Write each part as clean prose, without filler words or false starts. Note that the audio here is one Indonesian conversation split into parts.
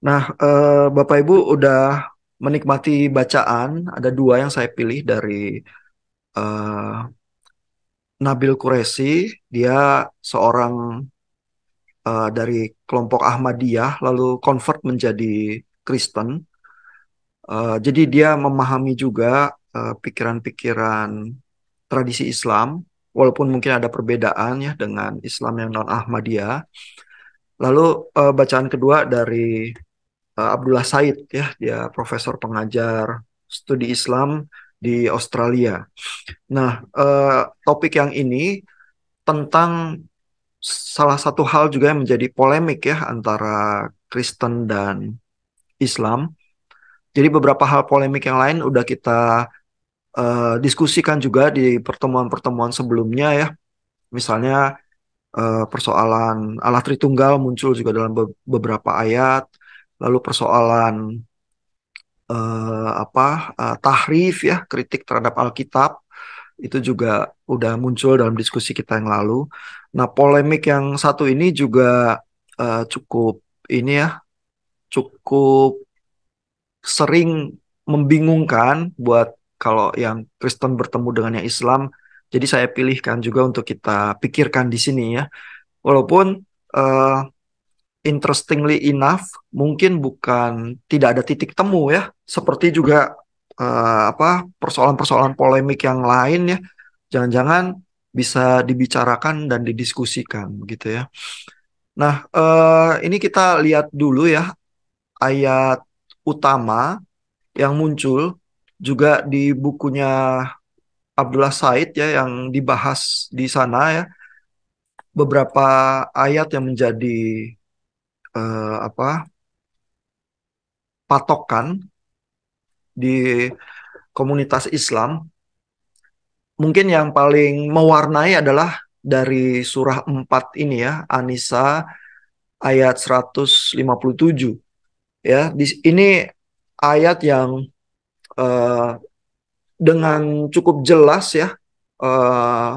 Nah, Bapak Ibu udah menikmati bacaan. Ada dua yang saya pilih dari eh, Nabil Qureshi. Dia seorang dari kelompok Ahmadiyah, lalu convert menjadi Kristen. Jadi dia memahami juga pikiran-pikiran tradisi Islam, walaupun mungkin ada perbedaan ya dengan Islam yang non-Ahmadiyah. Lalu bacaan kedua dari Abdullah Said ya, dia profesor pengajar studi Islam di Australia. Nah, topik yang ini tentang salah satu hal juga yang menjadi polemik ya antara Kristen dan Islam. Jadi beberapa hal polemik yang lain udah kita diskusikan juga di pertemuan-pertemuan sebelumnya ya. Misalnya persoalan Allah Tritunggal muncul juga dalam beberapa ayat, lalu persoalan tahrif ya, kritik terhadap Alkitab itu juga udah muncul dalam diskusi kita yang lalu. Nah, polemik yang satu ini juga cukup ini ya, cukup sering membingungkan buat kalau yang Kristen bertemu dengan yang Islam. Jadi saya pilihkan juga untuk kita pikirkan di sini ya. Walaupun eh, interestingly enough, mungkin bukan tidak ada titik temu ya, seperti juga persoalan-persoalan polemik yang lain ya, jangan-jangan bisa dibicarakan dan didiskusikan gitu ya. Nah, ini kita lihat dulu ya ayat utama yang muncul juga di bukunya Abdullah Said ya yang dibahas di sana ya, beberapa ayat yang menjadi patokan di komunitas Islam. Mungkin yang paling mewarnai adalah dari surah 4 ini ya, An-Nisa ayat 157. Ya, ini ayat yang eh, dengan cukup jelas ya eh,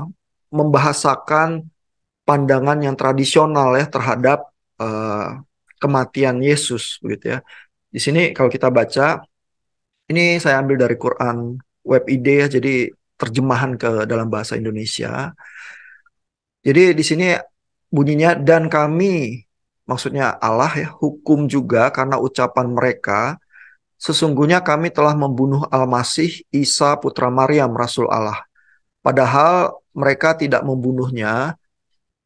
membahasakan pandangan yang tradisional ya terhadap eh, kematian Yesus begitu ya. Di sini kalau kita baca, ini saya ambil dari Quran Web ID ya, jadi terjemahan ke dalam bahasa Indonesia. Jadi di sini bunyinya dan kami, maksudnya Allah ya, hukum juga karena ucapan mereka, sesungguhnya kami telah membunuh Al-Masih Isa putra Maryam Rasul Allah. Padahal mereka tidak membunuhnya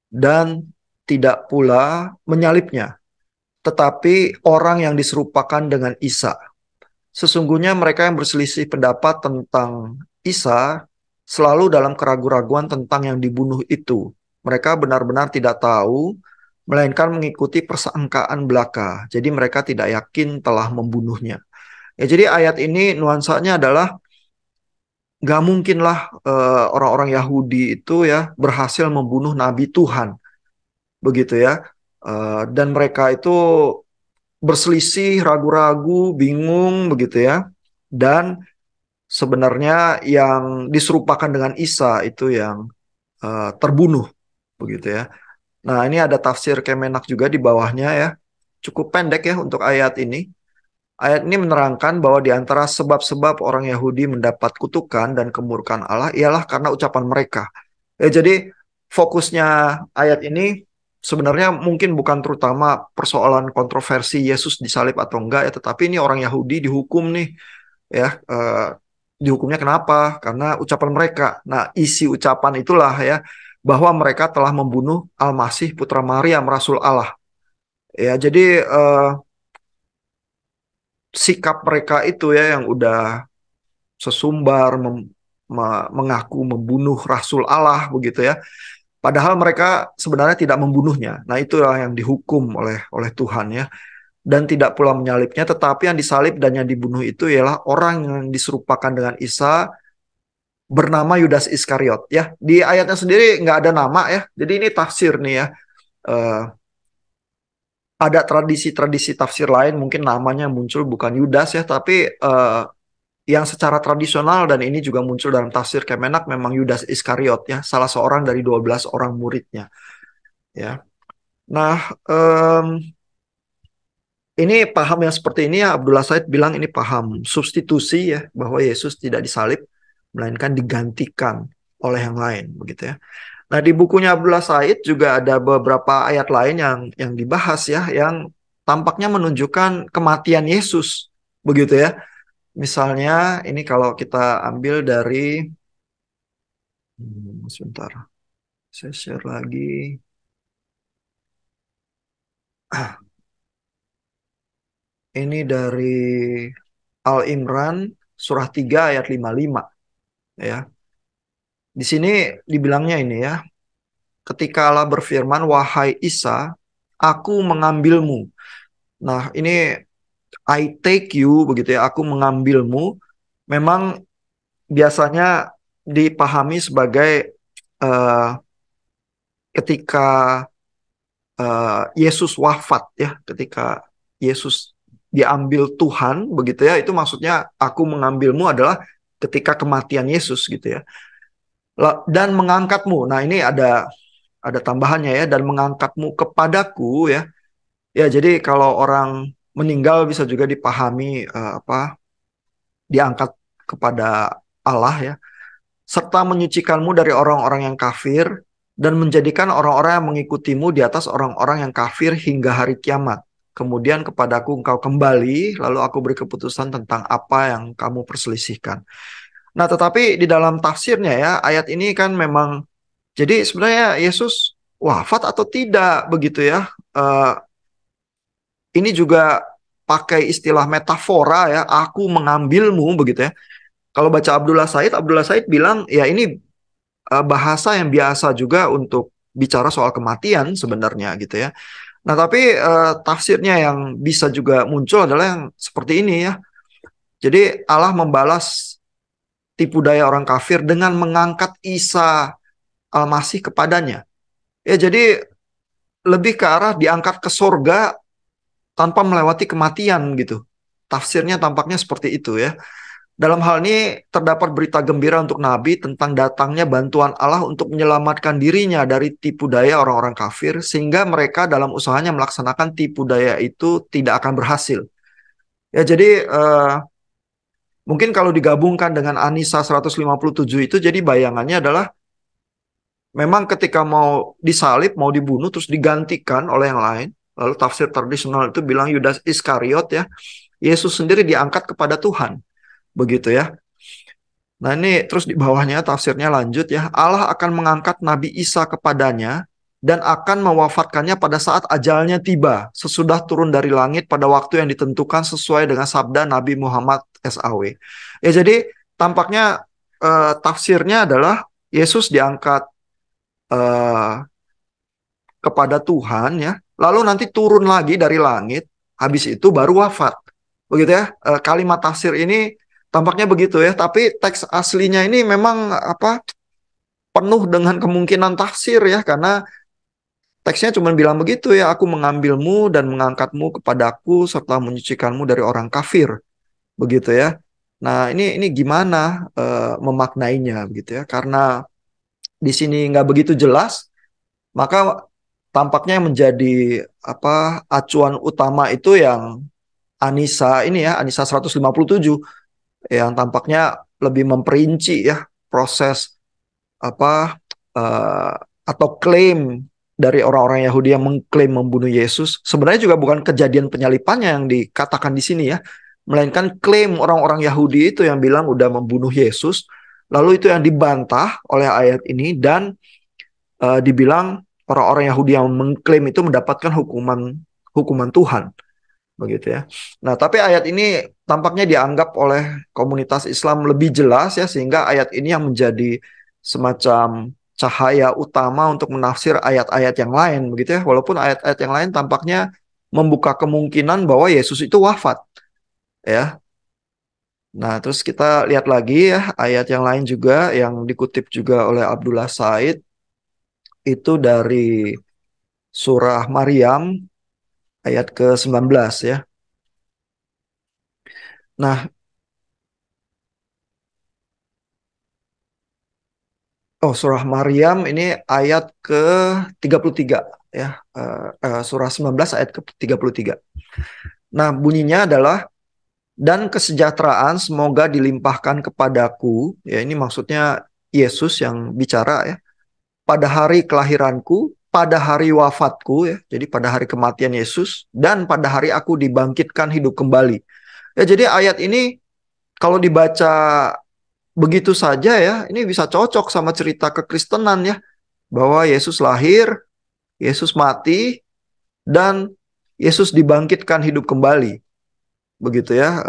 dan tidak pula menyalibnya, tetapi orang yang diserupakan dengan Isa. Sesungguhnya mereka yang berselisih pendapat tentang Isa selalu dalam keraguan-raguan tentang yang dibunuh itu. Mereka benar-benar tidak tahu, melainkan mengikuti persangkaan belaka. Jadi mereka tidak yakin telah membunuhnya. Ya, jadi ayat ini nuansanya adalah nggak mungkinlah orang-orang Yahudi itu ya berhasil membunuh Nabi Tuhan, begitu ya. Dan mereka itu berselisih, ragu-ragu, bingung, begitu ya. Dan sebenarnya yang diserupakan dengan Isa itu yang terbunuh begitu ya. Nah, ini ada tafsir Kemenak juga di bawahnya ya. Cukup pendek ya untuk ayat ini. Ayat ini menerangkan bahwa di antara sebab-sebab orang Yahudi mendapat kutukan dan kemurkaan Allah ialah karena ucapan mereka. Ya, jadi fokusnya ayat ini sebenarnya mungkin bukan terutama persoalan kontroversi Yesus disalib atau enggak ya, tetapi ini orang Yahudi dihukum nih ya, dihukumnya kenapa? Karena ucapan mereka. Nah, isi ucapan itulah ya bahwa mereka telah membunuh Al-Masih putra Maryam Rasul Allah. Ya, jadi sikap mereka itu ya yang udah sesumbar mengaku membunuh Rasul Allah begitu ya. Padahal mereka sebenarnya tidak membunuhnya. Nah, itulah yang dihukum oleh Tuhan ya. Dan tidak pula menyalibnya, tetapi yang disalib dan yang dibunuh itu ialah orang yang diserupakan dengan Isa bernama Yudas Iskariot ya. Di ayatnya sendiri nggak ada nama ya. Jadi ini tafsir nih ya. Eh, ada tradisi-tradisi tafsir lain mungkin namanya muncul bukan Yudas ya, tapi yang secara tradisional dan ini juga muncul dalam tafsir Kemenak memang Yudas Iskariot ya, salah seorang dari 12 orang muridnya ya. Nah, ini paham yang seperti ini ya Abdullah Said bilang ini paham substitusi ya, bahwa Yesus tidak disalib melainkan digantikan oleh yang lain begitu ya. Nah, di bukunya Abdullah Said juga ada beberapa ayat lain yang dibahas ya, yang tampaknya menunjukkan kematian Yesus begitu ya. Misalnya ini kalau kita ambil dari sebentar, saya share lagi. Ini dari Al Imran surah 3 ayat 55 ya. Di sini dibilangnya ini ya, ketika Allah berfirman, "Wahai Isa, aku mengambilmu." Nah, ini I take you begitu ya, aku mengambilmu. Memang biasanya dipahami sebagai eh, ketika Yesus wafat ya, ketika Yesus diambil Tuhan begitu ya, itu maksudnya aku mengambilmu adalah ketika kematian Yesus gitu ya. Dan mengangkatmu. Nah, ini ada tambahannya ya, dan mengangkatmu kepadaku ya. Ya, jadi kalau orang meninggal bisa juga dipahami diangkat kepada Allah ya, serta menyucikanmu dari orang-orang yang kafir dan menjadikan orang-orang yang mengikutimu di atas orang-orang yang kafir hingga hari kiamat. Kemudian kepadaku engkau kembali, lalu aku beri keputusan tentang apa yang kamu perselisihkan. Nah, tetapi di dalam tafsirnya ya, ayat ini kan memang, jadi sebenarnya Yesus wafat atau tidak begitu ya. Eh, ini juga pakai istilah metafora ya, aku mengambilmu begitu ya. Kalau baca Abdullah Said bilang ya ini bahasa yang biasa juga untuk bicara soal kematian sebenarnya gitu ya. Nah, tapi tafsirnya yang bisa juga muncul adalah yang seperti ini ya. Jadi Allah membalas tipu daya orang kafir dengan mengangkat Isa Al-Masih kepadanya. Ya, jadi lebih ke arah diangkat ke sorga tanpa melewati kematian gitu. Tafsirnya tampaknya seperti itu ya. Dalam hal ini terdapat berita gembira untuk Nabi tentang datangnya bantuan Allah untuk menyelamatkan dirinya dari tipu daya orang-orang kafir, sehingga mereka dalam usahanya melaksanakan tipu daya itu tidak akan berhasil. Ya, jadi mungkin kalau digabungkan dengan Anisa 157 itu, jadi bayangannya adalah memang ketika mau disalib, mau dibunuh, terus digantikan oleh yang lain. Lalu tafsir tradisional itu bilang Yudas Iskariot ya, Yesus sendiri diangkat kepada Tuhan. Begitu ya. Nah, ini terus di bawahnya tafsirnya lanjut ya. Allah akan mengangkat Nabi Isa kepadanya dan akan mewafatkannya pada saat ajalnya tiba, sesudah turun dari langit pada waktu yang ditentukan sesuai dengan sabda Nabi Muhammad SAW. Ya, jadi tampaknya tafsirnya adalah Yesus diangkat eh, kepada Tuhan ya, lalu nanti turun lagi dari langit, habis itu baru wafat. Begitu ya. Kalimat tafsir ini tampaknya begitu ya, tapi teks aslinya ini memang penuh dengan kemungkinan tafsir ya, karena teksnya cuma bilang begitu ya, aku mengambilmu dan mengangkatmu kepadaku serta menyucikanmu dari orang kafir, begitu ya. Nah, ini gimana memaknainya begitu ya, karena di sini nggak begitu jelas, maka tampaknya yang menjadi acuan utama itu yang Anisa ini ya, Anisa 157 yang tampaknya lebih memperinci ya proses apa eh, atau klaim dari orang-orang Yahudi yang mengklaim membunuh Yesus. Sebenarnya juga bukan kejadian penyalipannya yang dikatakan di sini ya, melainkan klaim orang-orang Yahudi itu yang bilang udah membunuh Yesus. Lalu itu yang dibantah oleh ayat ini, dan dibilang orang-orang Yahudi yang mengklaim itu mendapatkan hukuman hukuman Tuhan. Begitu ya. Nah, tapi ayat ini tampaknya dianggap oleh komunitas Islam lebih jelas ya, sehingga ayat ini yang menjadi semacam cahaya utama untuk menafsir ayat-ayat yang lain begitu ya. Walaupun ayat-ayat yang lain tampaknya membuka kemungkinan bahwa Yesus itu wafat ya. Nah, terus kita lihat lagi ya ayat yang lain juga yang dikutip juga oleh Abdullah Said, itu dari surah Maryam ayat ke-19 ya. Nah, oh, surah Maryam ini ayat ke-33 ya. Surah 19 ayat ke-33. Nah, bunyinya adalah dan kesejahteraan semoga dilimpahkan kepadaku. Ya, ini maksudnya Yesus yang bicara ya. Pada hari kelahiranku, pada hari wafatku ya. Jadi pada hari kematian Yesus dan pada hari aku dibangkitkan hidup kembali. Ya, jadi ayat ini kalau dibaca begitu saja ya, ini bisa cocok sama cerita kekristenan ya, bahwa Yesus lahir, Yesus mati, dan Yesus dibangkitkan hidup kembali. Begitu ya.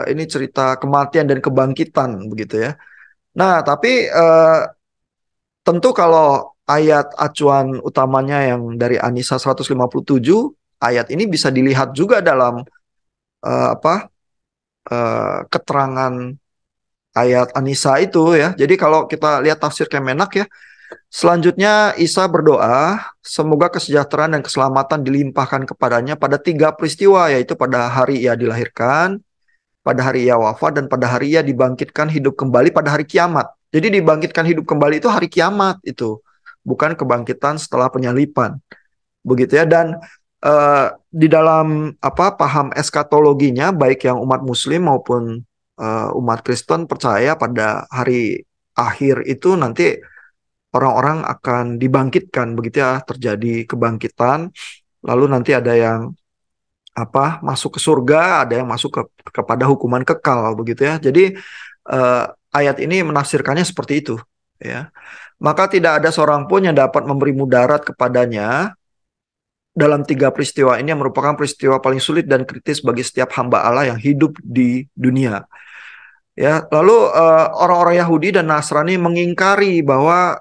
Ini cerita kematian dan kebangkitan begitu ya. Nah, tapi tentu kalau ayat acuan utamanya yang dari Anisa 157, ayat ini bisa dilihat juga dalam apa keterangan ayat Anisa itu ya. Jadi kalau kita lihat tafsir Kemenak ya, selanjutnya Isa berdoa, semoga kesejahteraan dan keselamatan dilimpahkan kepadanya pada 3 peristiwa, yaitu pada hari ia dilahirkan, pada hari ia wafat, dan pada hari ia dibangkitkan hidup kembali pada hari kiamat. Jadi dibangkitkan hidup kembali itu hari kiamat itu, bukan kebangkitan setelah penyalipan. Begitu ya. Dan di dalam paham eskatologinya, baik yang umat Muslim maupun umat Kristen percaya pada hari akhir itu nanti orang-orang akan dibangkitkan, begitu ya, terjadi kebangkitan. Lalu nanti ada yang masuk ke surga, ada yang masuk kepada hukuman kekal, begitu ya. Jadi eh, ayat ini menafsirkannya seperti itu, ya. Maka tidak ada seorang pun yang dapat memberi mudarat kepadanya dalam 3 peristiwa ini, yang merupakan peristiwa paling sulit dan kritis bagi setiap hamba Allah yang hidup di dunia. Ya, lalu orang-orang Yahudi dan Nasrani mengingkari bahwa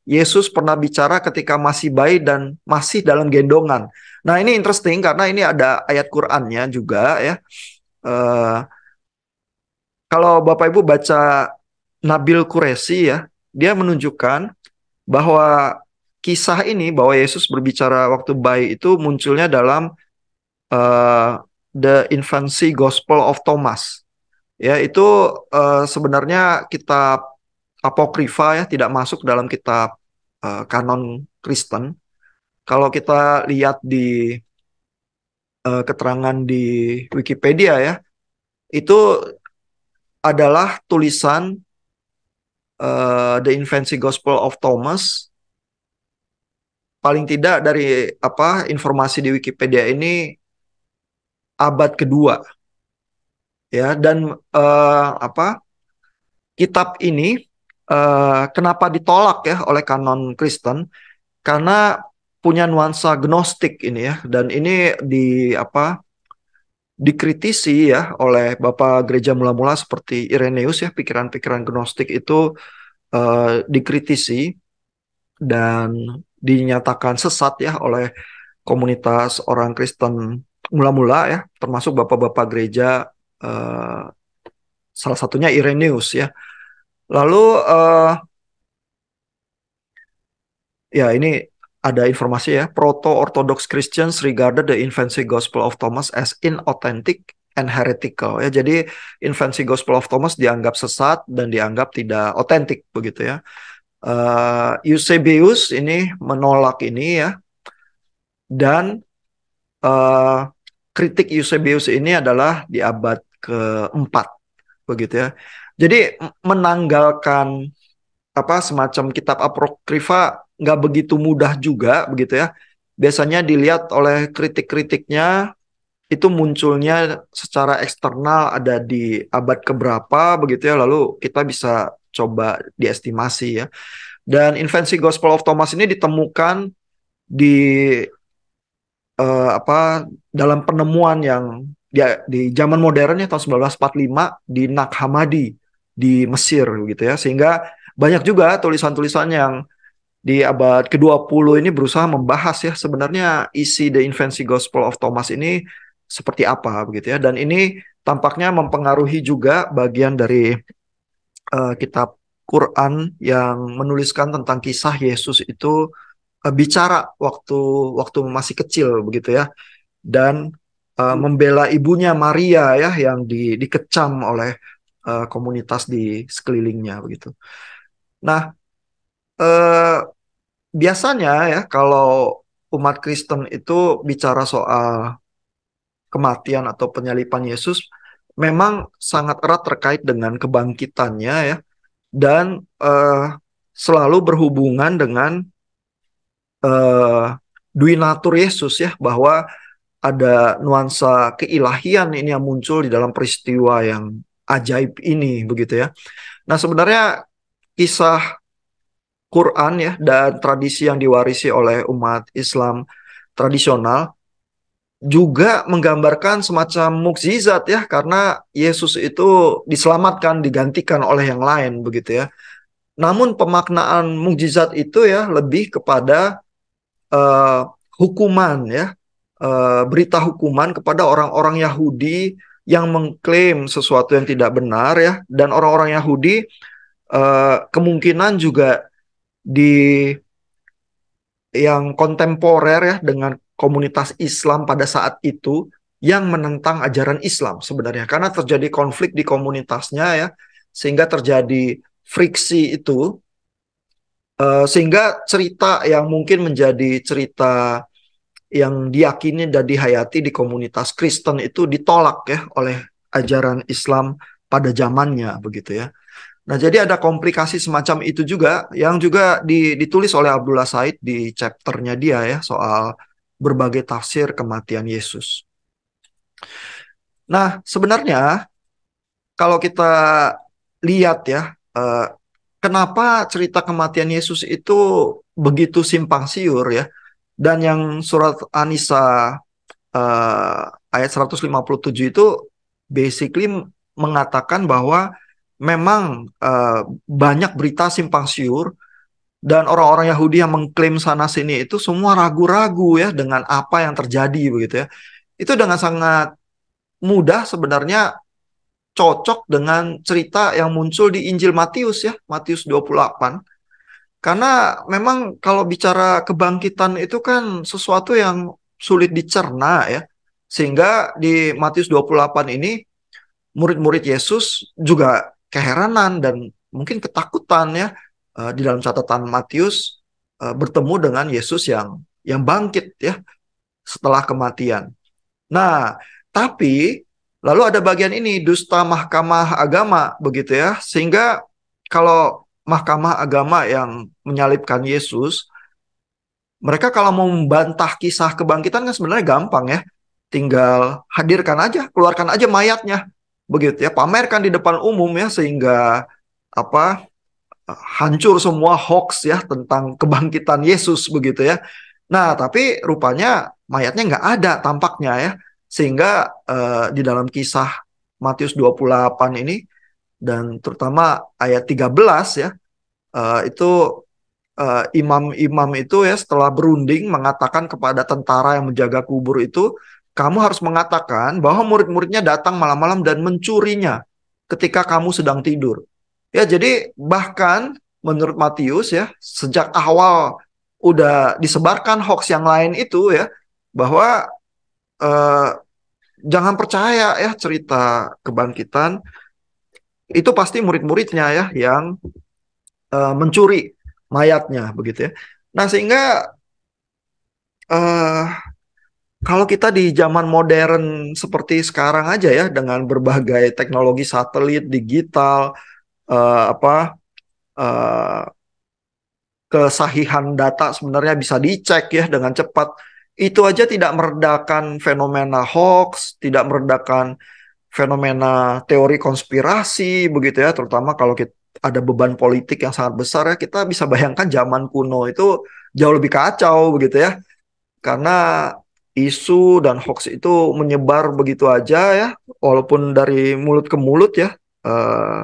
Yesus pernah bicara ketika masih bayi dan masih dalam gendongan. Nah, ini interesting karena ini ada ayat Qur'annya juga ya. Eh, Kalau Bapak Ibu baca Nabil Qureshi ya, dia menunjukkan bahwa kisah ini bahwa Yesus berbicara waktu bayi itu munculnya dalam eh, The Infancy Gospel of Thomas. Ya, itu sebenarnya kitab apokrifa ya, tidak masuk dalam kitab kanon Kristen. Kalau kita lihat di keterangan di Wikipedia ya, itu adalah tulisan The Infancy Gospel of Thomas. Paling tidak dari informasi di Wikipedia ini abad kedua ya. Dan kitab ini kenapa ditolak ya oleh kanon Kristen? Karena punya nuansa gnostik ini ya, dan ini dikritisi ya oleh Bapak Gereja mula-mula seperti Irenaeus ya. Pikiran-pikiran gnostik itu dikritisi dan dinyatakan sesat ya oleh komunitas orang Kristen mula-mula ya, termasuk bapak-bapak gereja, eh, salah satunya Irenaeus ya. Lalu ya, ini ada informasi ya. Proto-Orthodox Christians regarded the infancy gospel of Thomas as inauthentic and heretical. Ya, jadi infancy gospel of Thomas dianggap sesat dan dianggap tidak otentik begitu ya. Eusebius ini menolak ini ya. Dan eh, kritik Eusebius ini adalah di abad keempat begitu ya. Jadi menanggalkan semacam kitab apokrifa nggak begitu mudah juga begitu ya. Biasanya dilihat oleh kritik-kritiknya itu munculnya secara eksternal ada di abad keberapa begitu ya. Lalu kita bisa coba diestimasi ya. Dan Infancy Gospel of Thomas ini ditemukan di dalam penemuan yang di zaman modern ya, tahun 1945 di Nag Hammadi di Mesir gitu ya. Sehingga banyak juga tulisan-tulisan yang di abad ke-20 ini berusaha membahas ya sebenarnya isi The Infancy Gospel of Thomas ini seperti apa begitu ya. Dan ini tampaknya mempengaruhi juga bagian dari kitab Quran yang menuliskan tentang kisah Yesus itu bicara waktu waktu masih kecil begitu ya, dan membela ibunya Maria ya yang dikecam oleh komunitas di sekelilingnya begitu. Nah, eh, biasanya ya kalau umat Kristen itu bicara soal kematian atau penyaliban Yesus memang sangat erat terkait dengan kebangkitannya ya, dan selalu berhubungan dengan eh, duinatur Yesus ya, bahwa ada nuansa keilahian ini yang muncul di dalam peristiwa yang ajaib ini begitu ya. Nah, sebenarnya kisah Quran ya dan tradisi yang diwarisi oleh umat Islam tradisional juga menggambarkan semacam mukjizat ya, karena Yesus itu diselamatkan, digantikan oleh yang lain begitu ya. Namun pemaknaan mukjizat itu ya lebih kepada eh, hukuman ya, berita hukuman kepada orang-orang Yahudi yang mengklaim sesuatu yang tidak benar ya, dan orang-orang Yahudi kemungkinan juga di yang kontemporer ya dengan komunitas Islam pada saat itu yang menentang ajaran Islam sebenarnya, karena terjadi konflik di komunitasnya ya, sehingga terjadi friksi itu, sehingga cerita yang mungkin menjadi cerita yang diyakini dan dihayati di komunitas Kristen itu ditolak ya oleh ajaran Islam pada zamannya begitu ya. Nah, jadi ada komplikasi semacam itu juga yang juga ditulis oleh Abdullah Said di chapternya dia ya, soal berbagai tafsir kematian Yesus. Nah, sebenarnya kalau kita lihat ya, kenapa cerita kematian Yesus itu begitu simpang siur ya, dan yang surat An-Nisa eh, ayat 157 itu basically mengatakan bahwa memang banyak berita simpang siur, dan orang-orang Yahudi yang mengklaim sana sini itu semua ragu-ragu ya dengan apa yang terjadi begitu ya. Itu dengan sangat mudah sebenarnya cocok dengan cerita yang muncul di Injil Matius ya, Matius 28. Karena memang kalau bicara kebangkitan itu kan sesuatu yang sulit dicerna ya. Sehingga di Matius 28 ini murid-murid Yesus juga keheranan dan mungkin ketakutan ya, di dalam catatan Matius bertemu dengan Yesus yang bangkit ya setelah kematian. Nah, tapi lalu ada bagian ini dusta mahkamah agama begitu ya. Sehingga kalau mahkamah agama yang menyalibkan Yesus, mereka kalau mau membantah kisah kebangkitan kan sebenarnya gampang ya. Tinggal hadirkan aja, keluarkan aja mayatnya. Begitu ya, pamerkan di depan umum ya, sehingga apa, hancur semua hoax ya tentang kebangkitan Yesus begitu ya. Nah, tapi rupanya mayatnya nggak ada tampaknya ya. Sehingga di dalam kisah Matius 28 ini, dan terutama ayat 13 ya, itu imam-imam itu ya setelah berunding mengatakan kepada tentara yang menjaga kubur itu, kamu harus mengatakan bahwa murid-muridnya datang malam-malam dan mencurinya ketika kamu sedang tidur. Ya, jadi bahkan menurut Matius ya, sejak awal udah disebarkan hoax yang lain itu ya, bahwa eh, jangan percaya ya cerita kebangkitan, itu pasti murid-muridnya ya yang mencuri mayatnya begitu ya. Nah, sehingga eh, kalau kita di zaman modern seperti sekarang aja ya, dengan berbagai teknologi satelit, digital, apa, eh, kesahihan data sebenarnya bisa dicek ya dengan cepat. Itu aja tidak meredakan fenomena hoax, tidak meredakan fenomena teori konspirasi begitu ya, terutama kalau kita ada beban politik yang sangat besar ya, kita bisa bayangkan zaman kuno itu jauh lebih kacau begitu ya, karena isu dan hoax itu menyebar begitu aja ya, walaupun dari mulut ke mulut ya, eh,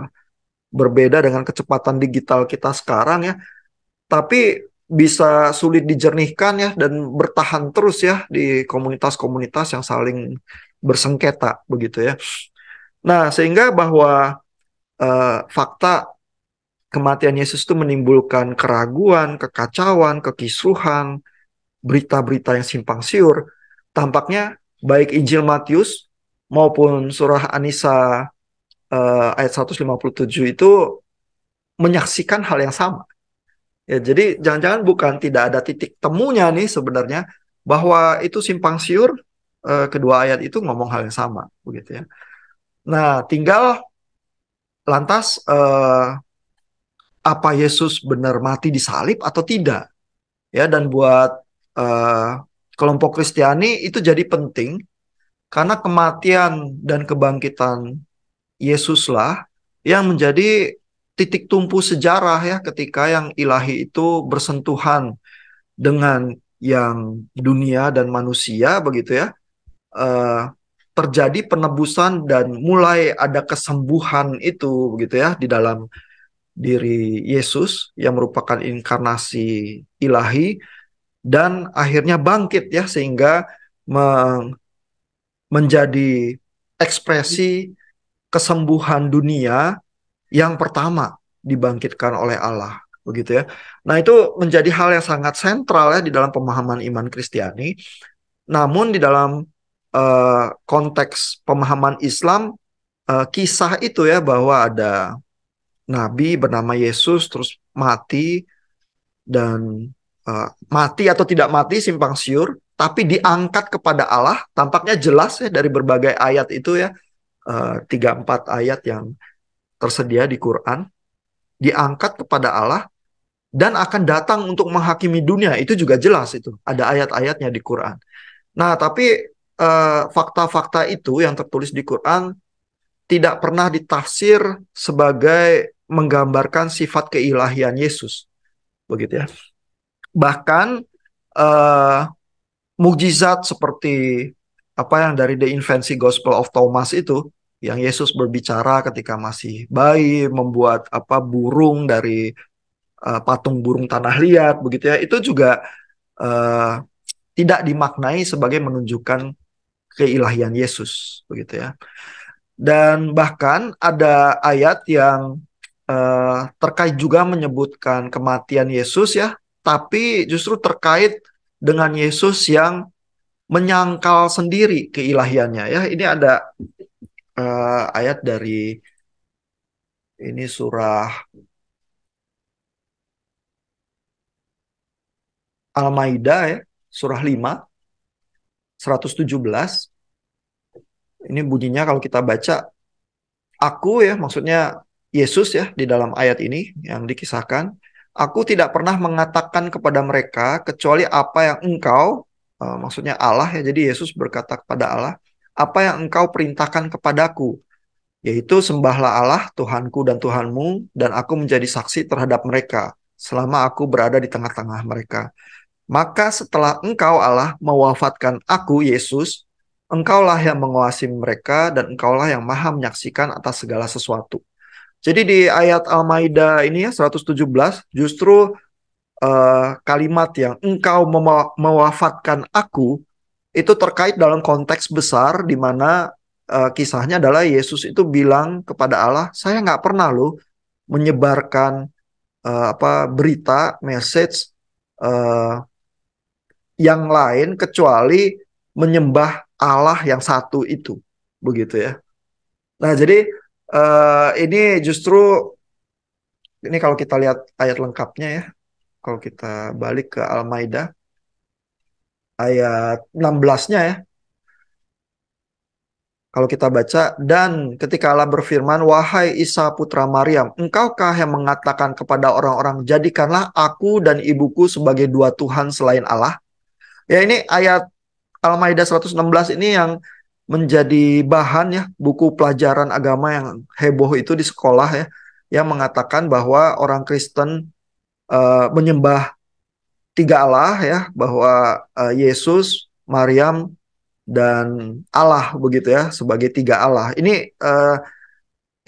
berbeda dengan kecepatan digital kita sekarang ya, tapi bisa sulit dijernihkan ya dan bertahan terus ya di komunitas-komunitas yang saling bersengketa begitu ya. Nah, sehingga bahwa fakta kematian Yesus itu menimbulkan keraguan, kekacauan, kekisruhan, berita-berita yang simpang siur. Tampaknya baik Injil Matius maupun surah An-Nisa ayat 157 itu menyaksikan hal yang sama. Ya, jadi jangan-jangan bukan tidak ada titik temunya nih sebenarnya, bahwa itu simpang siur kedua ayat itu ngomong hal yang sama, begitu ya. Nah, tinggal lantas apa Yesus benar mati di salib atau tidak? Ya, dan buat eh, kelompok Kristiani itu jadi penting karena kematian dan kebangkitan Yesuslah yang menjadi titik tumpu sejarah ya ketika yang ilahi itu bersentuhan dengan yang dunia dan manusia begitu ya. eh, Terjadi penebusan dan mulai ada kesembuhan itu begitu ya di dalam diri Yesus yang merupakan inkarnasi ilahi dan akhirnya bangkit ya sehingga menjadi ekspresi kesembuhan dunia yang pertama dibangkitkan oleh Allah begitu ya. Nah, itu menjadi hal yang sangat sentral ya di dalam pemahaman iman Kristiani. Namun di dalam konteks pemahaman Islam kisah itu ya bahwa ada nabi bernama Yesus terus mati dan mati atau tidak mati simpang siur tapi diangkat kepada Allah tampaknya jelas ya dari berbagai ayat itu ya 3-4 ayat yang tersedia di Quran diangkat kepada Allah dan akan datang untuk menghakimi dunia itu juga jelas itu ada ayat-ayatnya di Quran. Nah tapi fakta-fakta itu yang tertulis di Quran tidak pernah ditafsir sebagai menggambarkan sifat keilahian Yesus begitu ya. Bahkan eh, mukjizat seperti apa yang dari The Infancy Gospel of Thomas itu yang Yesus berbicara ketika masih bayi membuat apa burung dari patung burung tanah liat begitu ya itu juga eh, tidak dimaknai sebagai menunjukkan keilahian Yesus begitu ya. Dan bahkan ada ayat yang terkait juga menyebutkan kematian Yesus ya, tapi justru terkait dengan Yesus yang menyangkal sendiri keilahiannya ya. Ini ada ayat dari ini surah Al-Maidah ya, surah 5, 117. Ini bunyinya kalau kita baca, aku ya, maksudnya Yesus ya di dalam ayat ini yang dikisahkan, aku tidak pernah mengatakan kepada mereka kecuali apa yang engkau, maksudnya Allah ya, jadi Yesus berkata kepada Allah, apa yang engkau perintahkan kepadaku, yaitu sembahlah Allah Tuhanku dan Tuhanmu, dan aku menjadi saksi terhadap mereka selama aku berada di tengah-tengah mereka. Maka setelah engkau Allah mewafatkan aku Yesus, engkaulah yang menguasai mereka dan engkaulah yang maha menyaksikan atas segala sesuatu. Jadi di ayat Al-Maidah ini ya 117 justru kalimat yang engkau mewafatkan aku itu terkait dalam konteks besar di mana kisahnya adalah Yesus itu bilang kepada Allah, saya nggak pernah loh menyebarkan apa berita, message uh, yang lain kecuali menyembah Allah yang satu itu, begitu ya. Nah, jadi ini justru ini kalau kita lihat ayat lengkapnya ya, kalau kita balik ke Al-Maidah ayat 16-nya ya, kalau kita baca, dan ketika Allah berfirman, wahai Isa putra Maryam, engkaukah yang mengatakan kepada orang-orang, jadikanlah aku dan ibuku sebagai dua Tuhan selain Allah? Ya ini ayat Al-Maidah 116 ini yang menjadi bahan ya buku pelajaran agama yang heboh itu di sekolah ya yang mengatakan bahwa orang Kristen menyembah tiga Allah ya bahwa Yesus, Maryam dan Allah begitu ya sebagai tiga Allah. Ini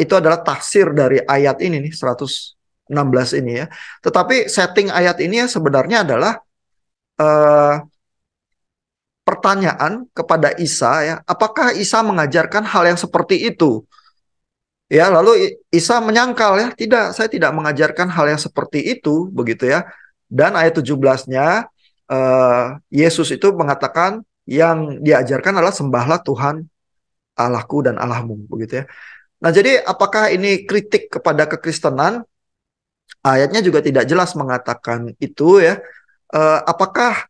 itu adalah tafsir dari ayat ini nih 116 ini ya. Tetapi setting ayat ini ya sebenarnya adalah eh, pertanyaan kepada Isa ya, apakah Isa mengajarkan hal yang seperti itu? Ya, lalu Isa menyangkal ya, tidak, saya tidak mengajarkan hal yang seperti itu, begitu ya. Dan ayat 17-nya Yesus itu mengatakan yang diajarkan adalah sembahlah Tuhan Allahku dan Allahmu, begitu ya. Nah, jadi apakah ini kritik kepada kekristenan? Ayatnya juga tidak jelas mengatakan itu ya. Apakah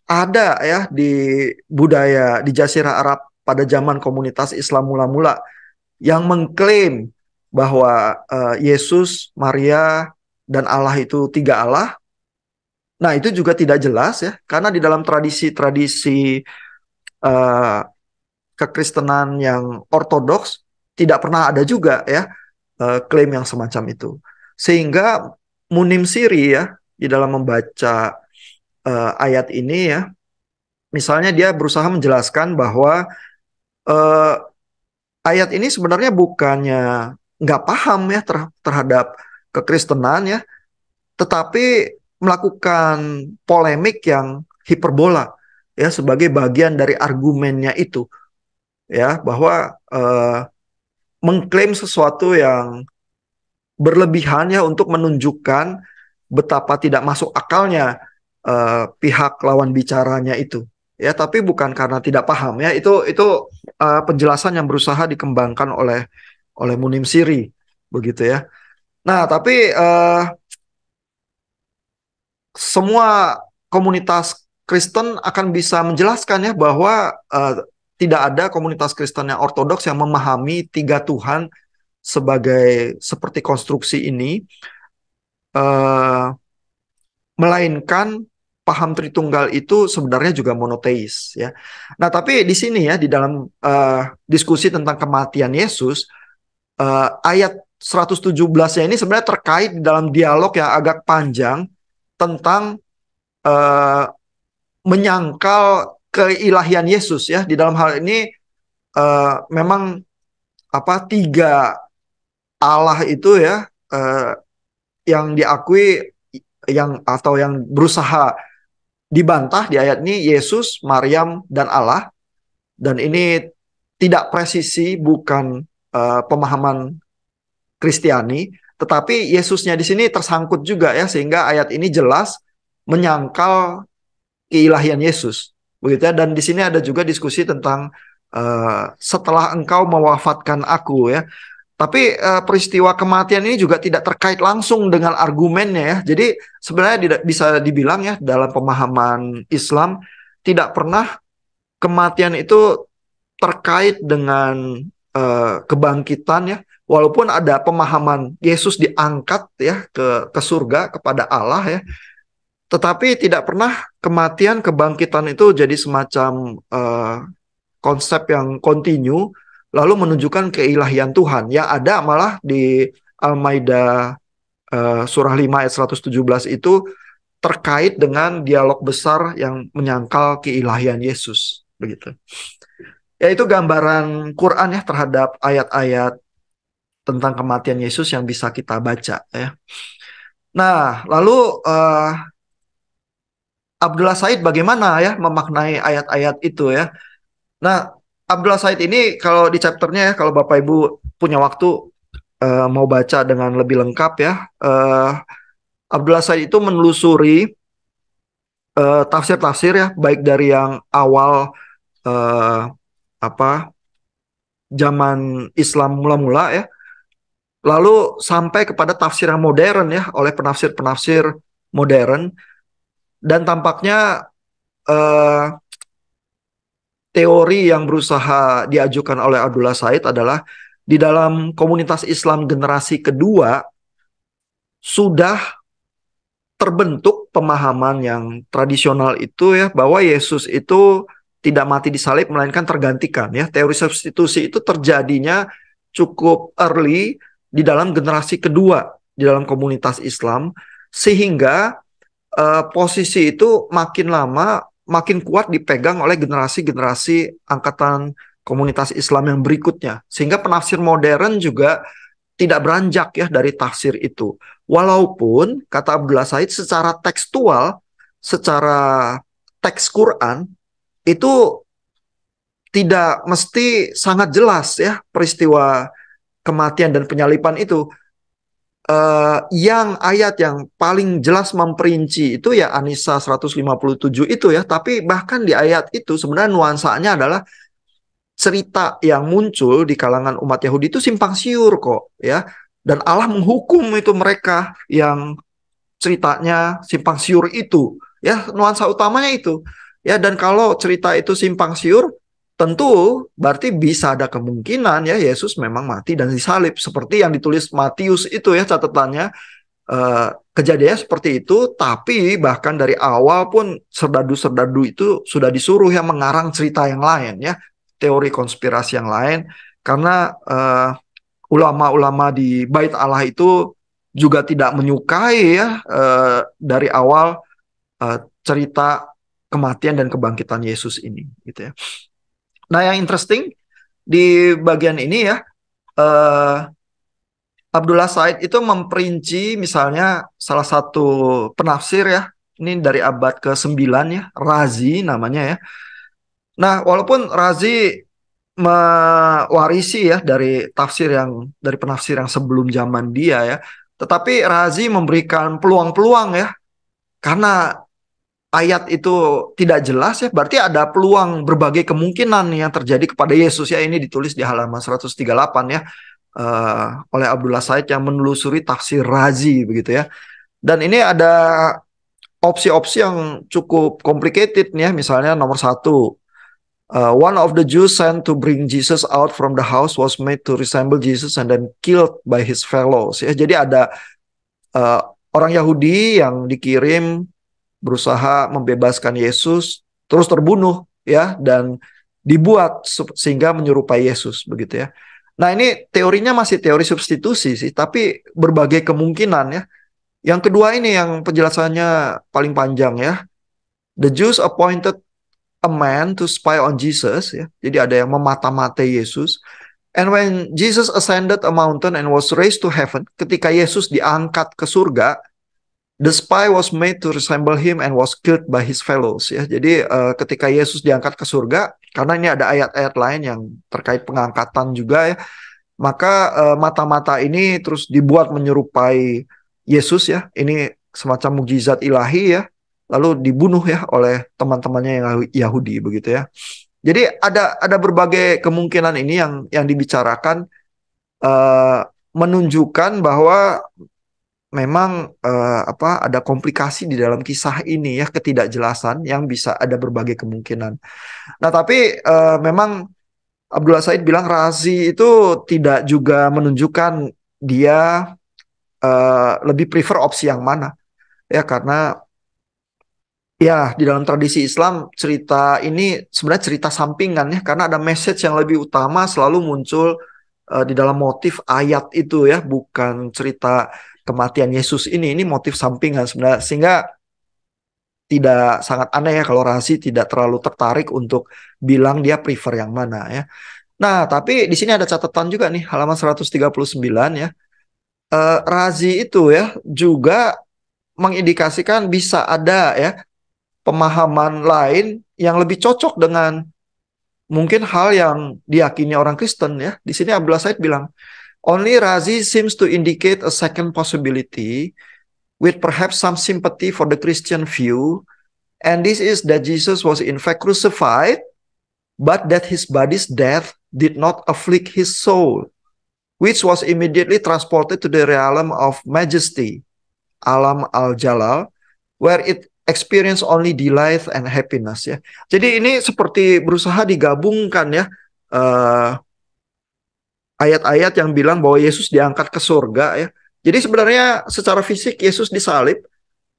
ada ya di budaya di Jazirah Arab pada zaman komunitas Islam mula-mula yang mengklaim bahwa Yesus, Maria, dan Allah itu tiga Allah. Nah, itu juga tidak jelas ya, karena di dalam tradisi-tradisi eh, kekristenan yang ortodoks tidak pernah ada juga ya klaim yang semacam itu. Sehingga Munim Siri ya di dalam membaca ayat ini ya, misalnya dia berusaha menjelaskan bahwa eh, ayat ini sebenarnya bukannya nggak paham ya terhadap kekristenan ya, tetapi melakukan polemik yang hiperbola ya sebagai bagian dari argumennya itu ya bahwa mengklaim sesuatu yang berlebihan ya untuk menunjukkan betapa tidak masuk akalnya pihak lawan bicaranya itu ya, tapi bukan karena tidak paham ya, itu penjelasan yang berusaha dikembangkan oleh Munim Siri begitu ya. Nah tapi semua komunitas Kristen akan bisa menjelaskan ya bahwa tidak ada komunitas Kristen yang ortodoks yang memahami tiga Tuhan sebagai seperti konstruksi ini, eh, melainkan paham Tritunggal itu sebenarnya juga monoteis ya. Nah tapi di sini ya di dalam diskusi tentang kematian Yesus, ayat 117-nya ini sebenarnya terkait dalam dialog yang agak panjang tentang eh, menyangkal keilahian Yesus ya. Di dalam hal ini memang tiga Allah itu ya yang diakui yang atau yang berusaha dibantah di ayat ini Yesus, Maryam, dan Allah. Dan ini tidak presisi, bukan pemahaman Kristiani, tetapi Yesusnya di sini tersangkut juga ya, sehingga ayat ini jelas menyangkal keilahian Yesus. Begitu ya. Dan di sini ada juga diskusi tentang setelah engkau mewafatkan aku ya. Tapi peristiwa kematian ini juga tidak terkait langsung dengan argumennya ya. Jadi sebenarnya bisa dibilang ya dalam pemahaman Islam tidak pernah kematian itu terkait dengan kebangkitan ya. Walaupun ada pemahaman Yesus diangkat ya ke surga kepada Allah ya. Tetapi tidak pernah kematian kebangkitan itu jadi semacam konsep yang kontinu lalu menunjukkan keilahian Tuhan. Yang ada malah di Al-Maidah surah 5 ayat 117 itu terkait dengan dialog besar yang menyangkal keilahian Yesus. Begitu. Ya itu gambaran Quran ya terhadap ayat-ayat tentang kematian Yesus yang bisa kita baca ya. Nah, lalu Abdullah Said bagaimana ya memaknai ayat-ayat itu ya. Nah, Abdullah Said ini kalau di chapternya ya, kalau Bapak Ibu punya waktu mau baca dengan lebih lengkap ya, Abdullah Said itu menelusuri tafsir-tafsir ya, baik dari yang awal eh, apa zaman Islam mula-mula ya, lalu sampai kepada tafsir yang modern ya, oleh penafsir-penafsir modern, dan tampaknya eh, teori yang berusaha diajukan oleh Abdullah Said adalah di dalam komunitas Islam generasi kedua sudah terbentuk pemahaman yang tradisional itu ya bahwa Yesus itu tidak mati di salib melainkan tergantikan ya. Teori substitusi itu terjadinya cukup early di dalam generasi kedua di dalam komunitas Islam, sehingga posisi itu makin lama makin kuat dipegang oleh generasi-generasi angkatan komunitas Islam yang berikutnya, sehingga penafsir modern juga tidak beranjak ya dari tafsir itu. Walaupun kata Abdullah Said secara tekstual, secara teks Quran itu tidak mesti sangat jelas ya peristiwa kematian dan penyaliban itu. Yang ayat yang paling jelas memperinci itu ya An-Nisa 157 itu ya. Tapi bahkan di ayat itu sebenarnya nuansanya adalah cerita yang muncul di kalangan umat Yahudi itu simpang siur kok ya. Dan Allah menghukum itu mereka yang ceritanya simpang siur itu ya, nuansa utamanya itu Ya, dan kalau cerita itu simpang siur, tentu berarti bisa ada kemungkinan ya Yesus memang mati dan disalib seperti yang ditulis Matius itu ya catatannya. Kejadian seperti itu, tapi bahkan dari awal pun serdadu-serdadu itu sudah disuruh ya mengarang cerita yang lain ya, teori konspirasi yang lain, karena ulama-ulama di Bait Allah itu juga tidak menyukai ya dari awal cerita kematian dan kebangkitan Yesus ini, gitu ya. Nah, yang interesting di bagian ini ya, eh, Abdullah Said itu memperinci misalnya salah satu penafsir ya, ini dari abad ke-9 ya, Razi namanya ya. Nah, walaupun Razi mewarisi ya dari penafsir yang sebelum zaman dia ya, tetapi Razi memberikan peluang-peluang ya, karena ayat itu tidak jelas ya, berarti ada peluang berbagai kemungkinan yang terjadi kepada Yesus ya. Ini ditulis di halaman 138 ya, oleh Abdullah Said yang menelusuri tafsir Razi begitu ya. Dan ini ada opsi-opsi yang cukup complicated nih ya. Misalnya nomor satu, one of the Jews sent to bring Jesus out from the house was made to resemble Jesus and then killed by his fellows ya. Jadi ada uh, orang Yahudi yang dikirim berusaha membebaskan Yesus terus terbunuh ya, dan dibuat sehingga menyerupai Yesus begitu ya. Nah, ini teorinya masih teori substitusi sih, tapi berbagai kemungkinan ya. Yang kedua ini yang penjelasannya paling panjang ya. The Jews appointed a man to spy on Jesus ya. Jadi ada yang memata-matai Yesus. And when Jesus ascended a mountain and was raised to heaven, ketika Yesus diangkat ke surga, the spy was made to resemble him and was killed by his fellows ya. Jadi ketika Yesus diangkat ke surga, karena ini ada ayat-ayat lain yang terkait pengangkatan juga ya, maka mata-mata ini terus dibuat menyerupai Yesus ya. Ini semacam mukjizat ilahi ya. Lalu dibunuh ya oleh teman-temannya yang Yahudi begitu ya. Jadi ada berbagai kemungkinan ini yang dibicarakan, menunjukkan bahwa memang ada komplikasi di dalam kisah ini ya, ketidakjelasan yang bisa ada berbagai kemungkinan. Nah, tapi memang Abdullah Said bilang Razi itu tidak juga menunjukkan dia lebih prefer opsi yang mana ya, karena ya di dalam tradisi Islam cerita ini sebenarnya cerita sampingan ya, karena ada message yang lebih utama selalu muncul di dalam motif ayat itu ya, bukan cerita kematian Yesus ini motif sampingan sebenarnya, sehingga tidak sangat aneh ya kalau Razi tidak terlalu tertarik untuk bilang dia prefer yang mana ya. Nah, tapi di sini ada catatan juga nih, halaman 139 ya. Razi itu ya juga mengindikasikan bisa ada ya pemahaman lain yang lebih cocok dengan mungkin hal yang diyakini orang Kristen ya. Di sini Abdullah Said bilang, only Razi seems to indicate a second possibility with perhaps some sympathy for the Christian view, and this is that Jesus was in fact crucified, but that his body's death did not afflict his soul, which was immediately transported to the realm of majesty, alam al-jalal, where it experienced only delight and happiness ya. Jadi ini seperti berusaha digabungkan ya, ayat-ayat yang bilang bahwa Yesus diangkat ke surga ya. Jadi sebenarnya secara fisik Yesus disalib,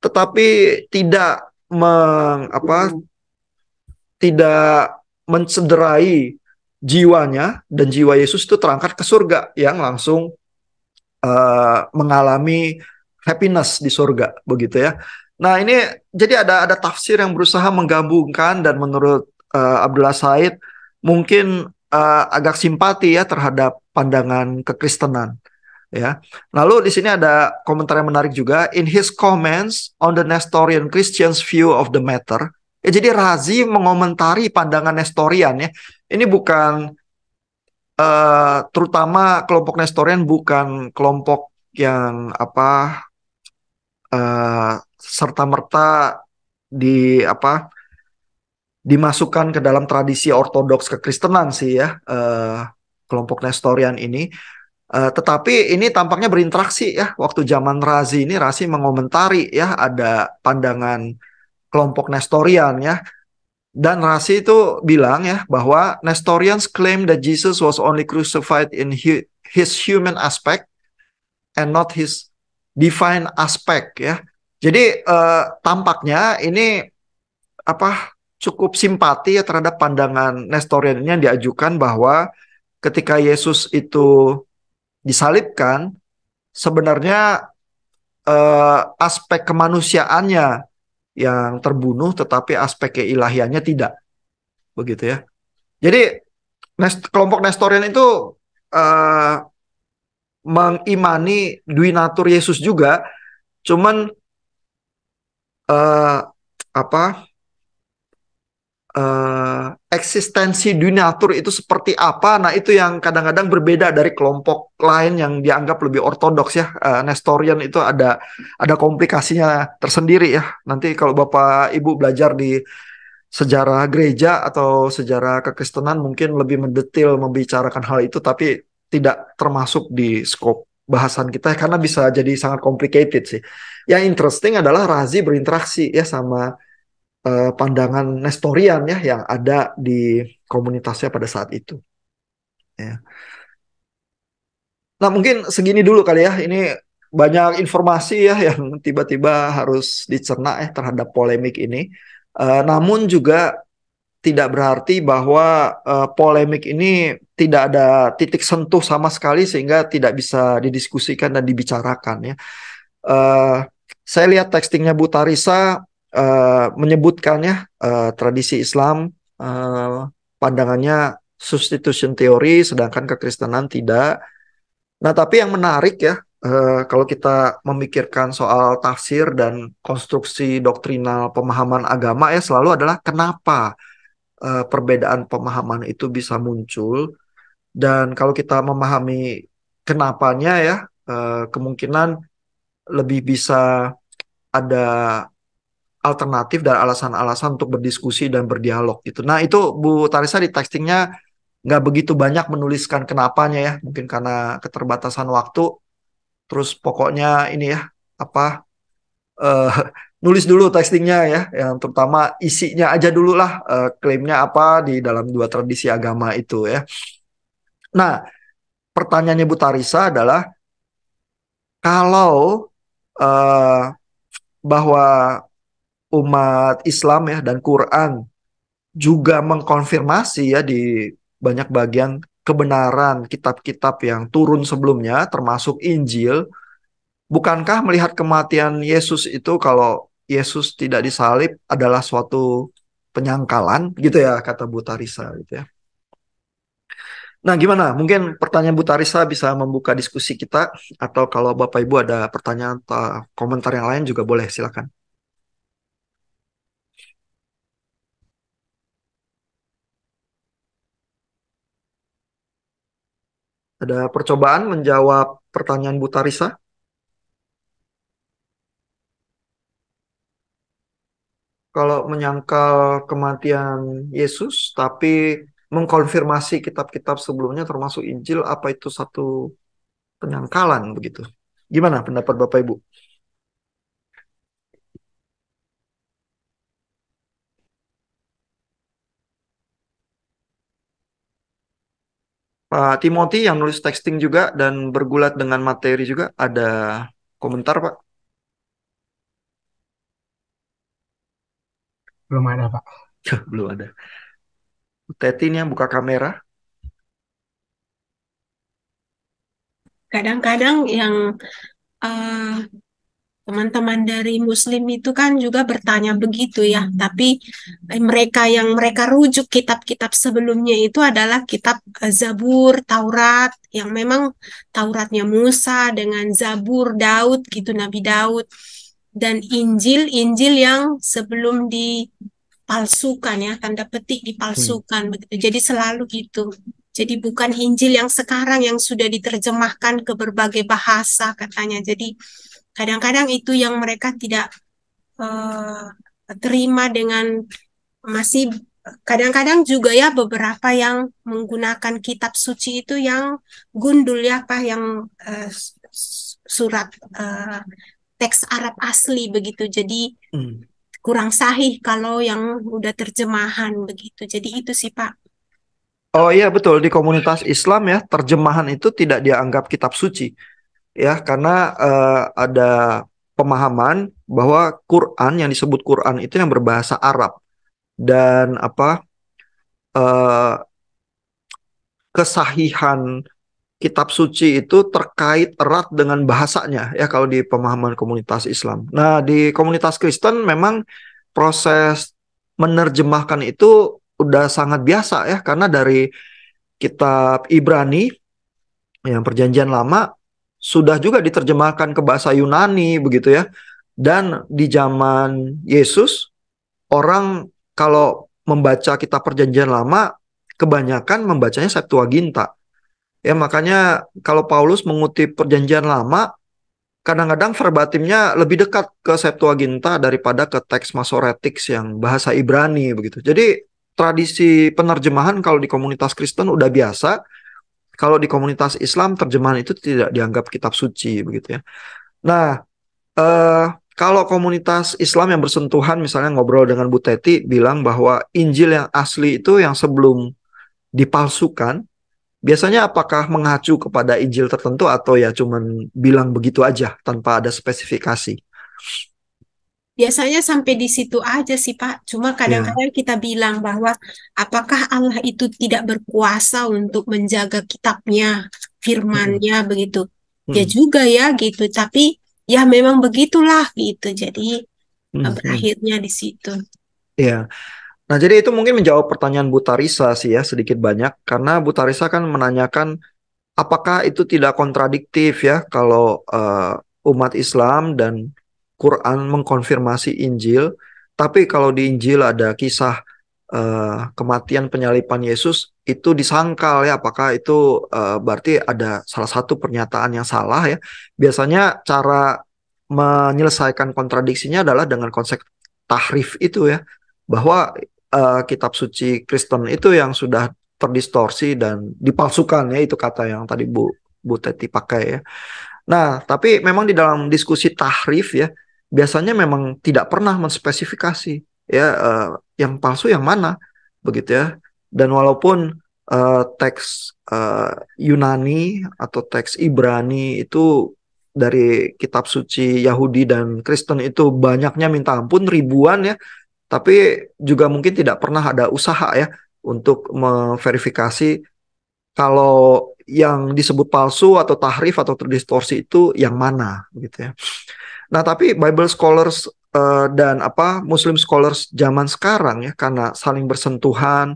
tetapi tidak mencederai jiwanya, dan jiwa Yesus itu terangkat ke surga yang langsung mengalami happiness di surga begitu ya. Nah, ini jadi ada tafsir yang berusaha menggabungkan, dan menurut Abdullah Said mungkin agak simpati ya terhadap pandangan kekristenan ya. Lalu di sini ada komentar yang menarik juga, in his comments on the Nestorian Christians view of the matter. Ya, jadi Razi mengomentari pandangan Nestorian ya. Ini bukan terutama kelompok Nestorian bukan kelompok yang serta-merta dimasukkan ke dalam tradisi ortodoks kekristenan sih ya, kelompok Nestorian ini. Tetapi ini tampaknya berinteraksi ya. Waktu zaman Razi ini, Razi mengomentari ya, ada pandangan kelompok Nestorian ya. Dan Rasi itu bilang ya bahwa Nestorians claim that Jesus was only crucified in his human aspect and not his divine aspect ya. Jadi tampaknya ini apa cukup simpati ya terhadap pandangan Nestorian ini yang diajukan bahwa ketika Yesus itu disalibkan sebenarnya aspek kemanusiaannya yang terbunuh tetapi aspek keilahiannya tidak begitu ya. Jadi kelompok Nestorian itu eh, mengimani duinatur Yesus juga, cuman eh, apa eksistensi dunatur itu seperti apa? Nah, itu yang kadang-kadang berbeda dari kelompok lain yang dianggap lebih ortodoks ya. Nestorian itu ada komplikasinya tersendiri ya. Nanti kalau Bapak Ibu belajar di sejarah gereja atau sejarah kekristenan mungkin lebih mendetil membicarakan hal itu, tapi tidak termasuk di skop bahasan kita karena bisa jadi sangat complicated sih. Yang interesting adalah Razi berinteraksi ya sama pandangan Nestorian ya yang ada di komunitasnya pada saat itu. Ya. Nah mungkin segini dulu kali ya. Ini banyak informasi ya yang tiba-tiba harus dicerna ya terhadap polemik ini. Namun juga tidak berarti bahwa polemik ini tidak ada titik sentuh sama sekali sehingga tidak bisa didiskusikan dan dibicarakan ya. Eh, saya lihat tekstingnya Bu Tarisa menyebutkan ya tradisi Islam pandangannya substitution theory sedangkan kekristenan tidak. Nah, tapi yang menarik ya kalau kita memikirkan soal tafsir dan konstruksi doktrinal pemahaman agama ya selalu adalah kenapa perbedaan pemahaman itu bisa muncul dan kalau kita memahami kenapanya ya kemungkinan lebih bisa ada alternatif dan alasan-alasan untuk berdiskusi dan berdialog gitu. Nah itu Bu Tarisa di tekstingnya nggak begitu banyak menuliskan kenapanya ya, mungkin karena keterbatasan waktu. Terus pokoknya ini ya apa eh, nulis dulu tekstingnya ya, yang terutama isinya aja dulu lah klaimnya apa di dalam dua tradisi agama itu ya. Nah pertanyaannya Bu Tarisa adalah kalau eh, bahwa umat Islam ya dan Quran juga mengkonfirmasi ya di banyak bagian kebenaran kitab-kitab yang turun sebelumnya, termasuk Injil. Bukankah melihat kematian Yesus itu kalau Yesus tidak disalib adalah suatu penyangkalan gitu ya kata Bu Tarisa gitu ya. Nah, gimana? Mungkin pertanyaan Bu Tarisa bisa membuka diskusi kita atau kalau Bapak Ibu ada pertanyaan atau komentar yang lain juga boleh silakan. Ada percobaan menjawab pertanyaan Bu Tarisa? Kalau menyangkal kematian Yesus, tapi mengkonfirmasi kitab-kitab sebelumnya termasuk Injil, apa itu satu penyangkalan begitu? Gimana pendapat Bapak Ibu? Pak Timothy yang nulis texting juga dan bergulat dengan materi juga, ada komentar Pak? Belum ada, Pak. Belum ada. Bu Teti ini yang buka kamera. Kadang-kadang yang eh, teman-teman dari Muslim itu kan juga bertanya begitu ya, tapi mereka yang mereka rujuk kitab-kitab sebelumnya itu adalah kitab Zabur, Taurat, yang memang Tauratnya Musa dengan Zabur Daud gitu, Nabi Daud, dan Injil yang sebelum dipalsukan ya, tanda petik Hmm. dipalsukan begitu. Jadi selalu gitu. Jadi bukan Injil yang sekarang yang sudah diterjemahkan ke berbagai bahasa katanya. Jadi kadang-kadang itu yang mereka tidak eh, terima dengan masih kadang-kadang juga ya beberapa yang menggunakan kitab suci itu yang gundul ya apa yang surat teks Arab asli begitu. Jadi Hmm. kurang sahih kalau yang udah terjemahan begitu. Jadi itu sih Pak. Oh iya betul, di komunitas Islam ya terjemahan itu tidak dianggap kitab suci ya, karena ada pemahaman bahwa Quran yang disebut Quran itu yang berbahasa Arab, dan eh, kesahihan kitab suci itu terkait erat dengan bahasanya ya kalau di pemahaman komunitas Islam. Nah, di komunitas Kristen memang proses menerjemahkan itu udah sangat biasa ya, karena dari kitab Ibrani yang Perjanjian Lama sudah juga diterjemahkan ke bahasa Yunani begitu ya. Dan di zaman Yesus, orang kalau membaca kitab Perjanjian Lama kebanyakan membacanya Septuaginta. Ya, makanya kalau Paulus mengutip Perjanjian Lama, kadang-kadang verbatimnya lebih dekat ke Septuaginta daripada ke teks Masoretiks yang bahasa Ibrani begitu. Jadi tradisi penerjemahan kalau di komunitas Kristen udah biasa, kalau di komunitas Islam terjemahan itu tidak dianggap kitab suci begitu ya. Nah, eh, kalau komunitas Islam yang bersentuhan misalnya ngobrol dengan Bu Teti bilang bahwa Injil yang asli itu yang sebelum dipalsukan, biasanya apakah mengacu kepada Injil tertentu atau ya cuman bilang begitu aja tanpa ada spesifikasi? Biasanya sampai di situ aja sih Pak. Cuma Ya. kadang-kadang kita bilang bahwa apakah Allah itu tidak berkuasa untuk menjaga kitabnya, Mm-mm. firmannya begitu. Ya Mm-mm. juga ya gitu. Tapi ya memang begitulah gitu. Jadi Mm-mm. berakhirnya di situ. Ya. Nah, jadi itu mungkin menjawab pertanyaan Bu Tarisa sih ya sedikit banyak, karena Bu Tarisa kan menanyakan apakah itu tidak kontradiktif ya kalau umat Islam dan Quran mengkonfirmasi Injil, tapi kalau di Injil ada kisah kematian penyalipan Yesus itu disangkal ya, apakah itu berarti ada salah satu pernyataan yang salah ya. Biasanya cara menyelesaikan kontradiksinya adalah dengan konsep tahrif itu ya, bahwa kitab suci Kristen itu yang sudah terdistorsi dan dipalsukan ya, itu kata yang tadi Bu Teti pakai ya. Nah, tapi memang di dalam diskusi tahrif ya, biasanya memang tidak pernah menspesifikasi ya yang palsu yang mana begitu ya. Dan walaupun teks Yunani atau teks Ibrani itu dari kitab suci Yahudi dan Kristen itu banyaknya minta ampun ribuan ya, tapi juga mungkin tidak pernah ada usaha ya untuk memverifikasi kalau yang disebut palsu atau tahrif atau terdistorsi itu yang mana gitu ya. Nah, tapi Bible scholars dan Muslim scholars zaman sekarang ya, karena saling bersentuhan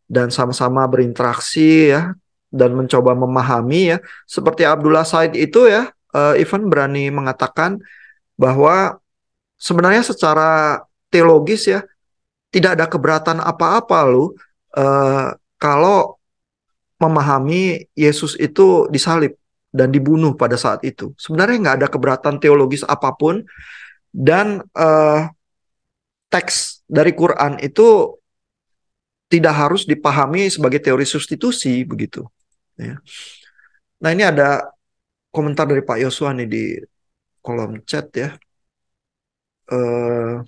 dan sama-sama berinteraksi ya dan mencoba memahami ya, seperti Abdullah Said itu ya, Ivan berani mengatakan bahwa sebenarnya secara teologis ya tidak ada keberatan apa-apa lu kalau memahami Yesus itu disalib dan dibunuh pada saat itu. Sebenarnya nggak ada keberatan teologis apapun, dan teks dari Quran itu tidak harus dipahami sebagai teori substitusi begitu. Ya. Nah, ini ada komentar dari Pak Yosua nih di kolom chat ya. Eh,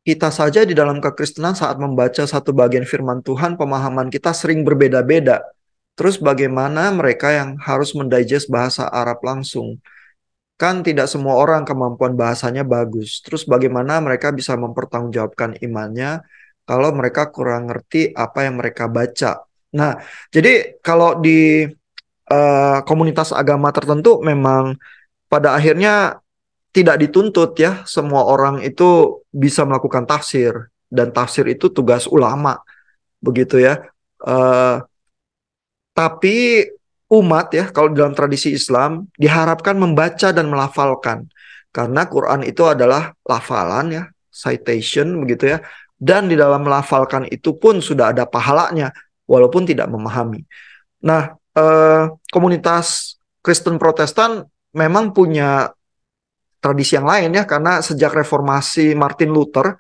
Kita saja di dalam kekristenan saat membaca satu bagian firman Tuhan, pemahaman kita sering berbeda-beda. Terus bagaimana mereka yang harus mendigest bahasa Arab langsung? Kan tidak semua orang kemampuan bahasanya bagus. Terus bagaimana mereka bisa mempertanggungjawabkan imannya kalau mereka kurang ngerti apa yang mereka baca? Nah, jadi kalau di komunitas agama tertentu memang pada akhirnya tidak dituntut ya semua orang itu bisa melakukan tafsir, dan tafsir itu tugas ulama begitu ya. Eh, tapi umat ya kalau dalam tradisi Islam diharapkan membaca dan melafalkan, karena Quran itu adalah lafalan ya, citation begitu ya, dan di dalam melafalkan itu pun sudah ada pahalanya walaupun tidak memahami. Nah, komunitas Kristen Protestan memang punya tradisi yang lain ya, karena sejak reformasi Martin Luther,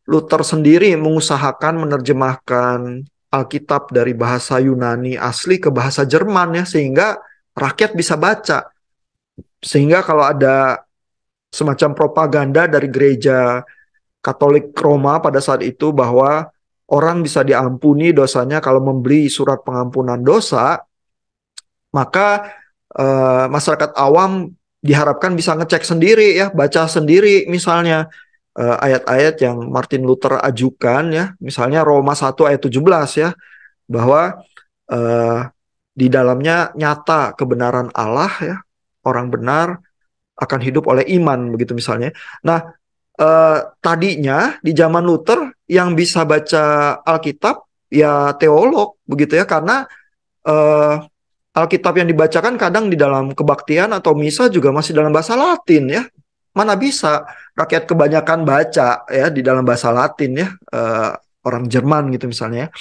Luther sendiri mengusahakan menerjemahkan Alkitab dari bahasa Yunani asli ke bahasa Jerman ya, sehingga rakyat bisa baca. Sehingga kalau ada semacam propaganda dari gereja Katolik Roma pada saat itu bahwa orang bisa diampuni dosanya kalau membeli surat pengampunan dosa, maka masyarakat awam diharapkan bisa ngecek sendiri ya, baca sendiri misalnya ayat-ayat yang Martin Luther ajukan ya, misalnya Roma 1 ayat 17 ya, bahwa eh, di dalamnya nyata kebenaran Allah ya, orang benar akan hidup oleh iman begitu misalnya. Nah, tadinya di zaman Luther yang bisa baca Alkitab ya teolog begitu ya, karena eh, Alkitab yang dibacakan kadang di dalam kebaktian atau misa juga masih dalam bahasa Latin ya. Mana bisa rakyat kebanyakan baca ya di dalam bahasa Latin ya, orang Jerman gitu misalnya.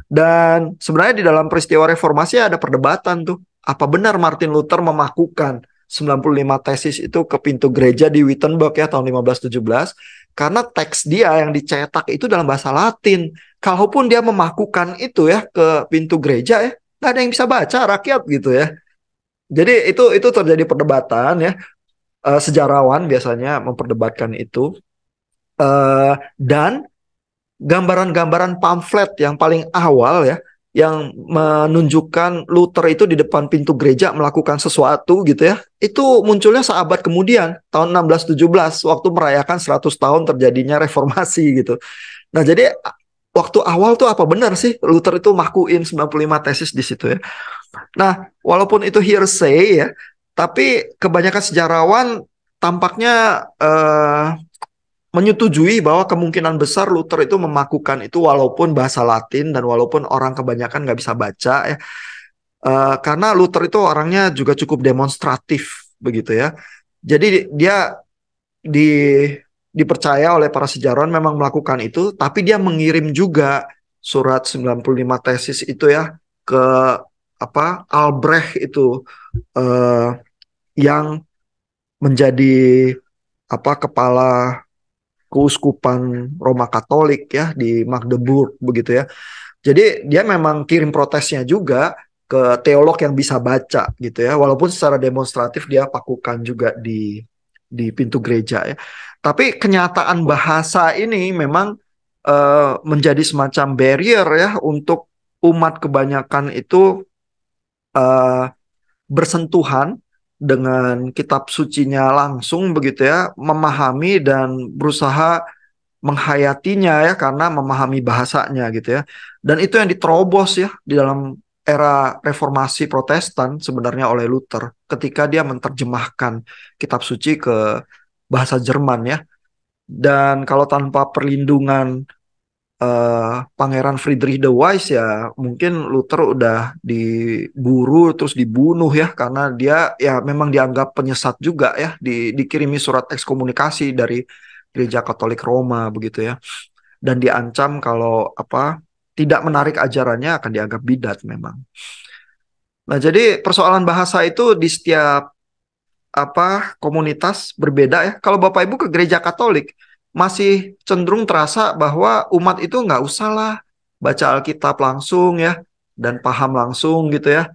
Dan sebenarnya di dalam peristiwa reformasi ada perdebatan tuh. Apa benar Martin Luther memakukan 95 tesis itu ke pintu gereja di Wittenberg ya tahun 1517? Karena teks dia yang dicetak itu dalam bahasa Latin. Kalaupun dia memakukan itu ya ke pintu gereja ya, nggak ada yang bisa baca rakyat gitu ya. Jadi itu terjadi perdebatan ya. Sejarawan biasanya memperdebatkan itu. Dan gambaran-gambaran pamflet yang paling awal ya, yang menunjukkan Luther itu di depan pintu gereja melakukan sesuatu gitu ya, itu munculnya seabad kemudian, tahun 1617, waktu merayakan 100 tahun terjadinya reformasi gitu. Nah jadi waktu awal tuh apa benar sih Luther itu makuin 95 tesis di situ ya. Nah walaupun itu hearsay ya, tapi kebanyakan sejarawan tampaknya menyetujui bahwa kemungkinan besar Luther itu memakukan itu walaupun bahasa Latin dan walaupun orang kebanyakan nggak bisa baca ya. Karena Luther itu orangnya juga cukup demonstratif begitu ya. Jadi dia di, dipercaya oleh para sejarawan memang melakukan itu, tapi dia mengirim juga surat 95 tesis itu ya ke apa Albrecht itu eh, yang menjadi apa kepala keuskupan Roma Katolik ya di Magdeburg begitu ya. Jadi dia memang kirim protesnya juga ke teolog yang bisa baca gitu ya. Walaupun secara demonstratif dia pakukan juga di pintu gereja ya. Tapi kenyataan bahasa ini memang menjadi semacam barrier ya untuk umat kebanyakan itu eh, bersentuhan dengan kitab sucinya langsung begitu ya, memahami dan berusaha menghayatinya ya karena memahami bahasanya gitu ya. Dan itu yang diterobos ya di dalam era reformasi Protestan sebenarnya oleh Luther ketika dia menerjemahkan kitab suci ke bahasa Jerman ya. Dan kalau tanpa perlindungan Pangeran Friedrich the Wise ya mungkin Luther udah diburu terus dibunuh ya karena dia ya memang dianggap penyesat juga ya dikirimi surat ekskomunikasi dari Gereja Katolik Roma begitu ya, dan diancam kalau apa tidak menarik ajarannya akan dianggap bidat memang. Nah, jadi persoalan bahasa itu di setiap apa komunitas berbeda ya. Kalau Bapak Ibu ke gereja Katolik masih cenderung terasa bahwa umat itu nggak usah lah baca Alkitab langsung ya dan paham langsung gitu ya.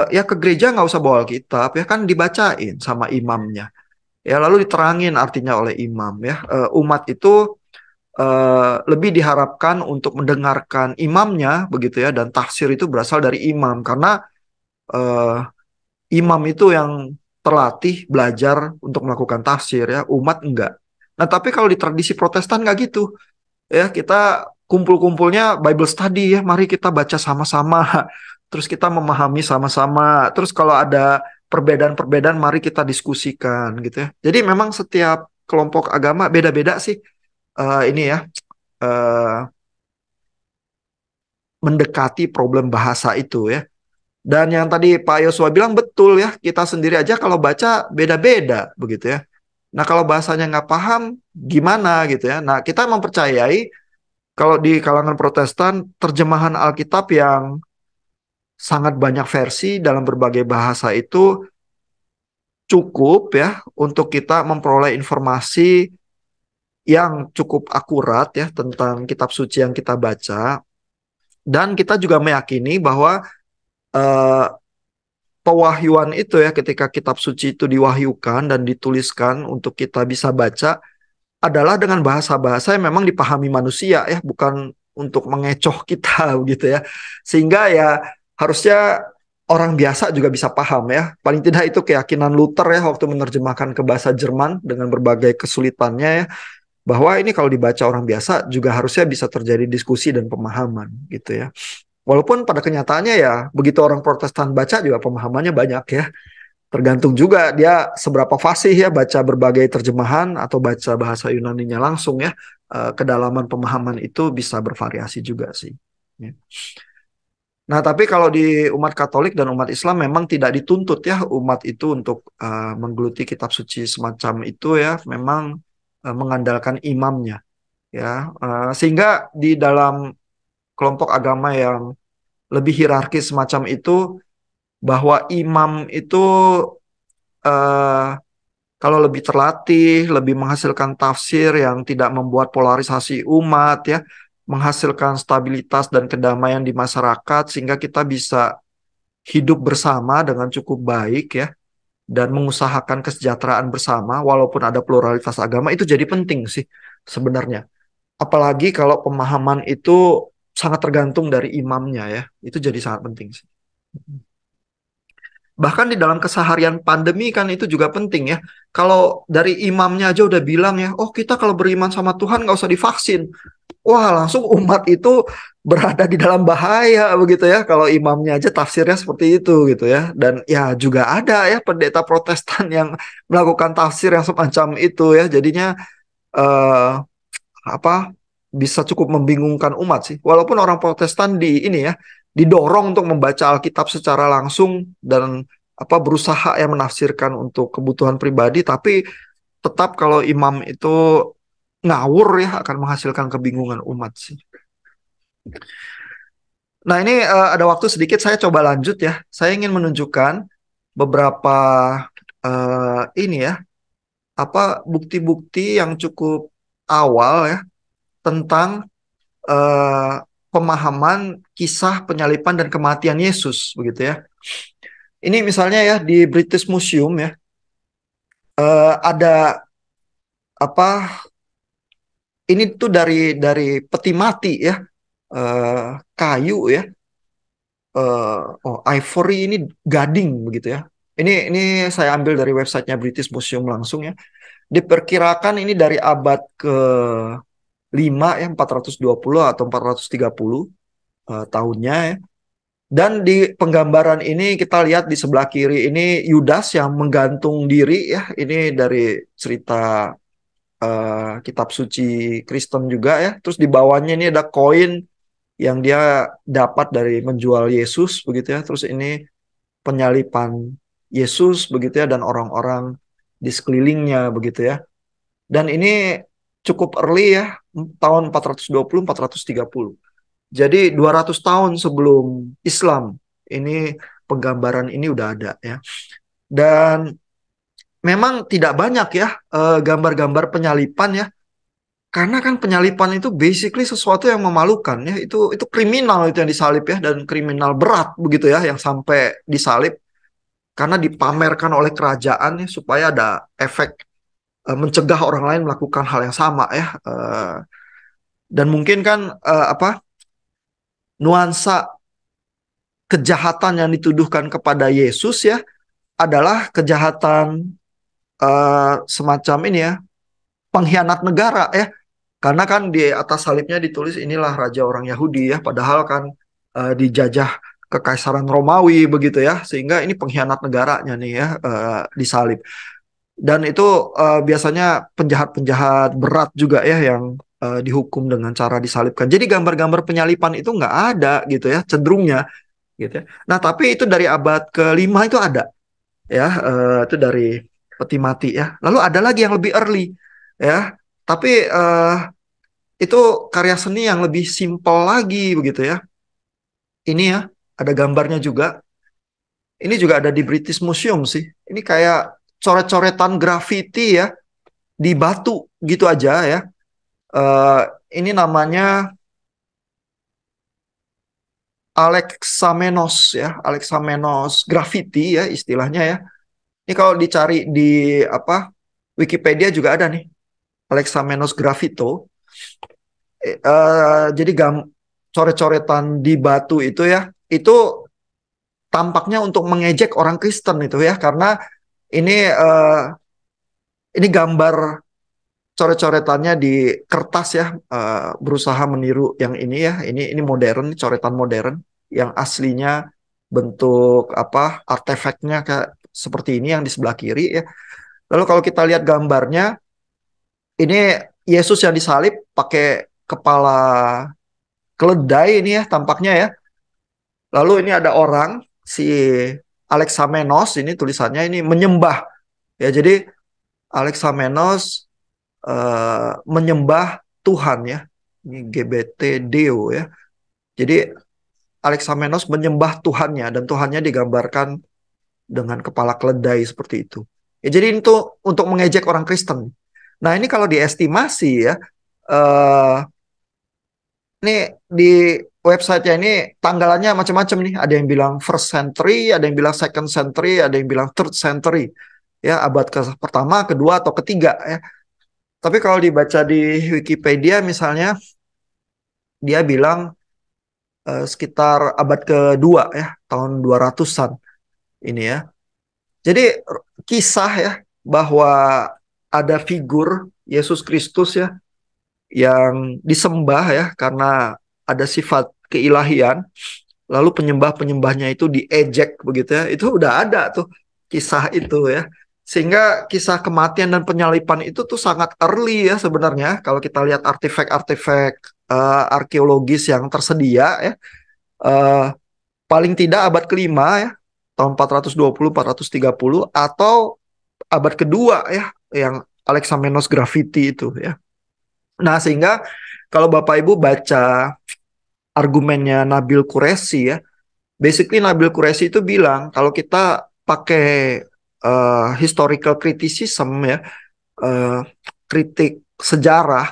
Ya ke gereja nggak usah bawa Alkitab ya kan dibacain sama imamnya. Ya lalu diterangin artinya oleh imam ya. Umat itu lebih diharapkan untuk mendengarkan imamnya begitu ya dan tafsir itu berasal dari imam karena eh, imam itu yang terlatih belajar untuk melakukan tafsir ya, umat enggak. Nah, tapi kalau di tradisi Protestan enggak gitu. Ya, kita kumpul-kumpulnya Bible study ya, mari kita baca sama-sama. Terus kita memahami sama-sama. Terus kalau ada perbedaan-perbedaan mari kita diskusikan gitu ya. Jadi memang setiap kelompok agama beda-beda sih ini ya eh, mendekati problem bahasa itu ya. Dan yang tadi Pak Yosua bilang betul ya, kita sendiri aja kalau baca beda-beda begitu ya. Nah kalau bahasanya nggak paham gimana gitu ya. Nah kita mempercayai kalau di kalangan Protestan terjemahan Alkitab yang sangat banyak versi dalam berbagai bahasa itu cukup ya untuk kita memperoleh informasi yang cukup akurat ya tentang kitab suci yang kita baca. Dan kita juga meyakini bahwa eh, pewahyuan itu ya, ketika kitab suci itu diwahyukan dan dituliskan untuk kita bisa baca, adalah dengan bahasa-bahasa yang memang dipahami manusia ya, bukan untuk mengecoh kita gitu ya. Sehingga ya harusnya orang biasa juga bisa paham ya. Paling tidak itu keyakinan Luther ya waktu menerjemahkan ke bahasa Jerman dengan berbagai kesulitannya ya, bahwa ini kalau dibaca orang biasa juga harusnya bisa terjadi diskusi dan pemahaman gitu ya. Walaupun pada kenyataannya ya begitu orang Protestan baca juga pemahamannya banyak ya. Tergantung juga dia seberapa fasih ya baca berbagai terjemahan atau baca bahasa Yunaninya langsung ya. Kedalaman pemahaman itu bisa bervariasi juga sih. Ya. Nah, tapi kalau di umat Katolik dan umat Islam memang tidak dituntut ya umat itu untuk menggeluti kitab suci semacam itu ya, memang mengandalkan imamnya ya. Sehingga di dalam kelompok agama yang lebih hierarkis semacam itu, bahwa imam itu eh, kalau lebih terlatih, lebih menghasilkan tafsir yang tidak membuat polarisasi umat ya, menghasilkan stabilitas dan kedamaian di masyarakat sehingga kita bisa hidup bersama dengan cukup baik ya, dan mengusahakan kesejahteraan bersama walaupun ada pluralitas agama, itu jadi penting sih sebenarnya. Apalagi kalau pemahaman itu sangat tergantung dari imamnya ya, itu jadi sangat penting sih. Bahkan di dalam keseharian pandemi kan itu juga penting ya. Kalau dari imamnya aja udah bilang ya, oh kita kalau beriman sama Tuhan nggak usah divaksin. Wah, langsung umat itu berada di dalam bahaya begitu ya. Kalau imamnya aja tafsirnya seperti itu gitu ya. Dan ya juga ada ya pendeta Protestan yang melakukan tafsir yang semacam itu ya. Jadinya eh, apa bisa cukup membingungkan umat sih. Walaupun orang Protestan di ini ya didorong untuk membaca Alkitab secara langsung dan berusaha ya menafsirkan untuk kebutuhan pribadi, tapi tetap kalau imam itu ngawur ya akan menghasilkan kebingungan umat sih. Nah, ini ada waktu sedikit saya coba lanjut ya. Saya ingin menunjukkan beberapa ini ya, bukti-bukti yang cukup awal ya tentang eh, pemahaman kisah penyaliban dan kematian Yesus begitu ya. Ini misalnya ya di British Museum ya, ada apa ini tuh dari peti mati ya, kayu ya, ivory ini gading begitu ya. Ini saya ambil dari websitenya British Museum langsung ya. Diperkirakan ini dari abad ke-5 ya, 420 atau 430 tahunnya ya. Dan di penggambaran ini kita lihat di sebelah kiri ini Yudas yang menggantung diri ya. Ini dari cerita kitab suci Kristen juga ya. Terus di bawahnya ini ada koin yang dia dapat dari menjual Yesus begitu ya. Terus ini penyalipan Yesus begitu ya, dan orang-orang di sekelilingnya begitu ya. Dan ini cukup early ya, tahun 420 430. Jadi 200 tahun sebelum Islam ini penggambaran ini udah ada ya. Dan memang tidak banyak ya gambar-gambar penyalipan ya. Karena kan penyalipan itu basically sesuatu yang memalukan ya. Itu kriminal itu yang disalib ya, dan kriminal berat begitu ya yang sampai disalib karena dipamerkan oleh kerajaan ya supaya ada efek mencegah orang lain melakukan hal yang sama ya. Dan mungkin kan nuansa kejahatan yang dituduhkan kepada Yesus ya adalah kejahatan semacam ini ya, pengkhianat negara ya. Karena kan di atas salibnya ditulis inilah raja orang Yahudi ya, padahal kan dijajah kekaisaran Romawi begitu ya, sehingga ini pengkhianat negaranya nih ya, disalib. Dan itu biasanya penjahat-penjahat berat juga ya yang dihukum dengan cara disalibkan. Jadi gambar-gambar penyalipan itu nggak ada gitu ya, cenderungnya gitu ya. Nah, tapi itu dari abad ke-5 itu ada ya, itu dari peti mati ya. Lalu ada lagi yang lebih early ya, tapi itu karya seni yang lebih simpel lagi begitu ya. Ini ya, ada gambarnya juga. Ini juga ada di British Museum sih. Ini kayak coret-coretan grafiti ya di batu gitu aja ya. Eh, ini namanya Alexamenos ya, Alexamenos graffiti ya istilahnya ya. Ini kalau dicari di apa Wikipedia juga ada nih, Alexamenos graffito. Jadi coret-coretan di batu itu ya, itu tampaknya untuk mengejek orang Kristen itu ya, karena ini ini gambar coret-coretannya di kertas ya, berusaha meniru yang ini ya, ini modern, coretan modern, yang aslinya bentuk apa artefaknya kayak seperti ini yang di sebelah kiri ya. Lalu kalau kita lihat gambarnya, ini Yesus yang disalib pakai kepala keledai ini ya tampaknya ya. Lalu ini ada orang si Alexamenos ini tulisannya ini menyembah ya. Jadi Alexamenos menyembah Tuhan ya. Ini GBT Deo ya. Jadi Alexamenos menyembah Tuhannya dan Tuhannya digambarkan dengan kepala keledai seperti itu. Ya, jadi itu untuk mengejek orang Kristen. Nah ini kalau diestimasi ya, eh, ini di websitenya ini tanggalannya macam-macam nih. Ada yang bilang first century, ada yang bilang second century, ada yang bilang third century. Ya abad ke pertama, kedua atau ketiga ya. Tapi kalau dibaca di Wikipedia misalnya, dia bilang sekitar abad kedua ya, tahun 200-an ini ya. Jadi kisah ya bahwa ada figur Yesus Kristus ya yang disembah ya karena ada sifat keilahian, lalu penyembah-penyembahnya itu diejek begitu ya. Itu udah ada tuh kisah itu ya. Sehingga kisah kematian dan penyalipan itu tuh sangat early ya sebenarnya kalau kita lihat artefak-artefak arkeologis yang tersedia ya. Eh, paling tidak abad kelima ya, tahun 420 430 atau abad kedua ya yang Alexamenos graffiti itu ya. Nah, sehingga kalau Bapak Ibu baca argumennya Nabil Qureshi ya, basically Nabil Qureshi itu bilang kalau kita pakai historical criticism ya, eh, kritik sejarah,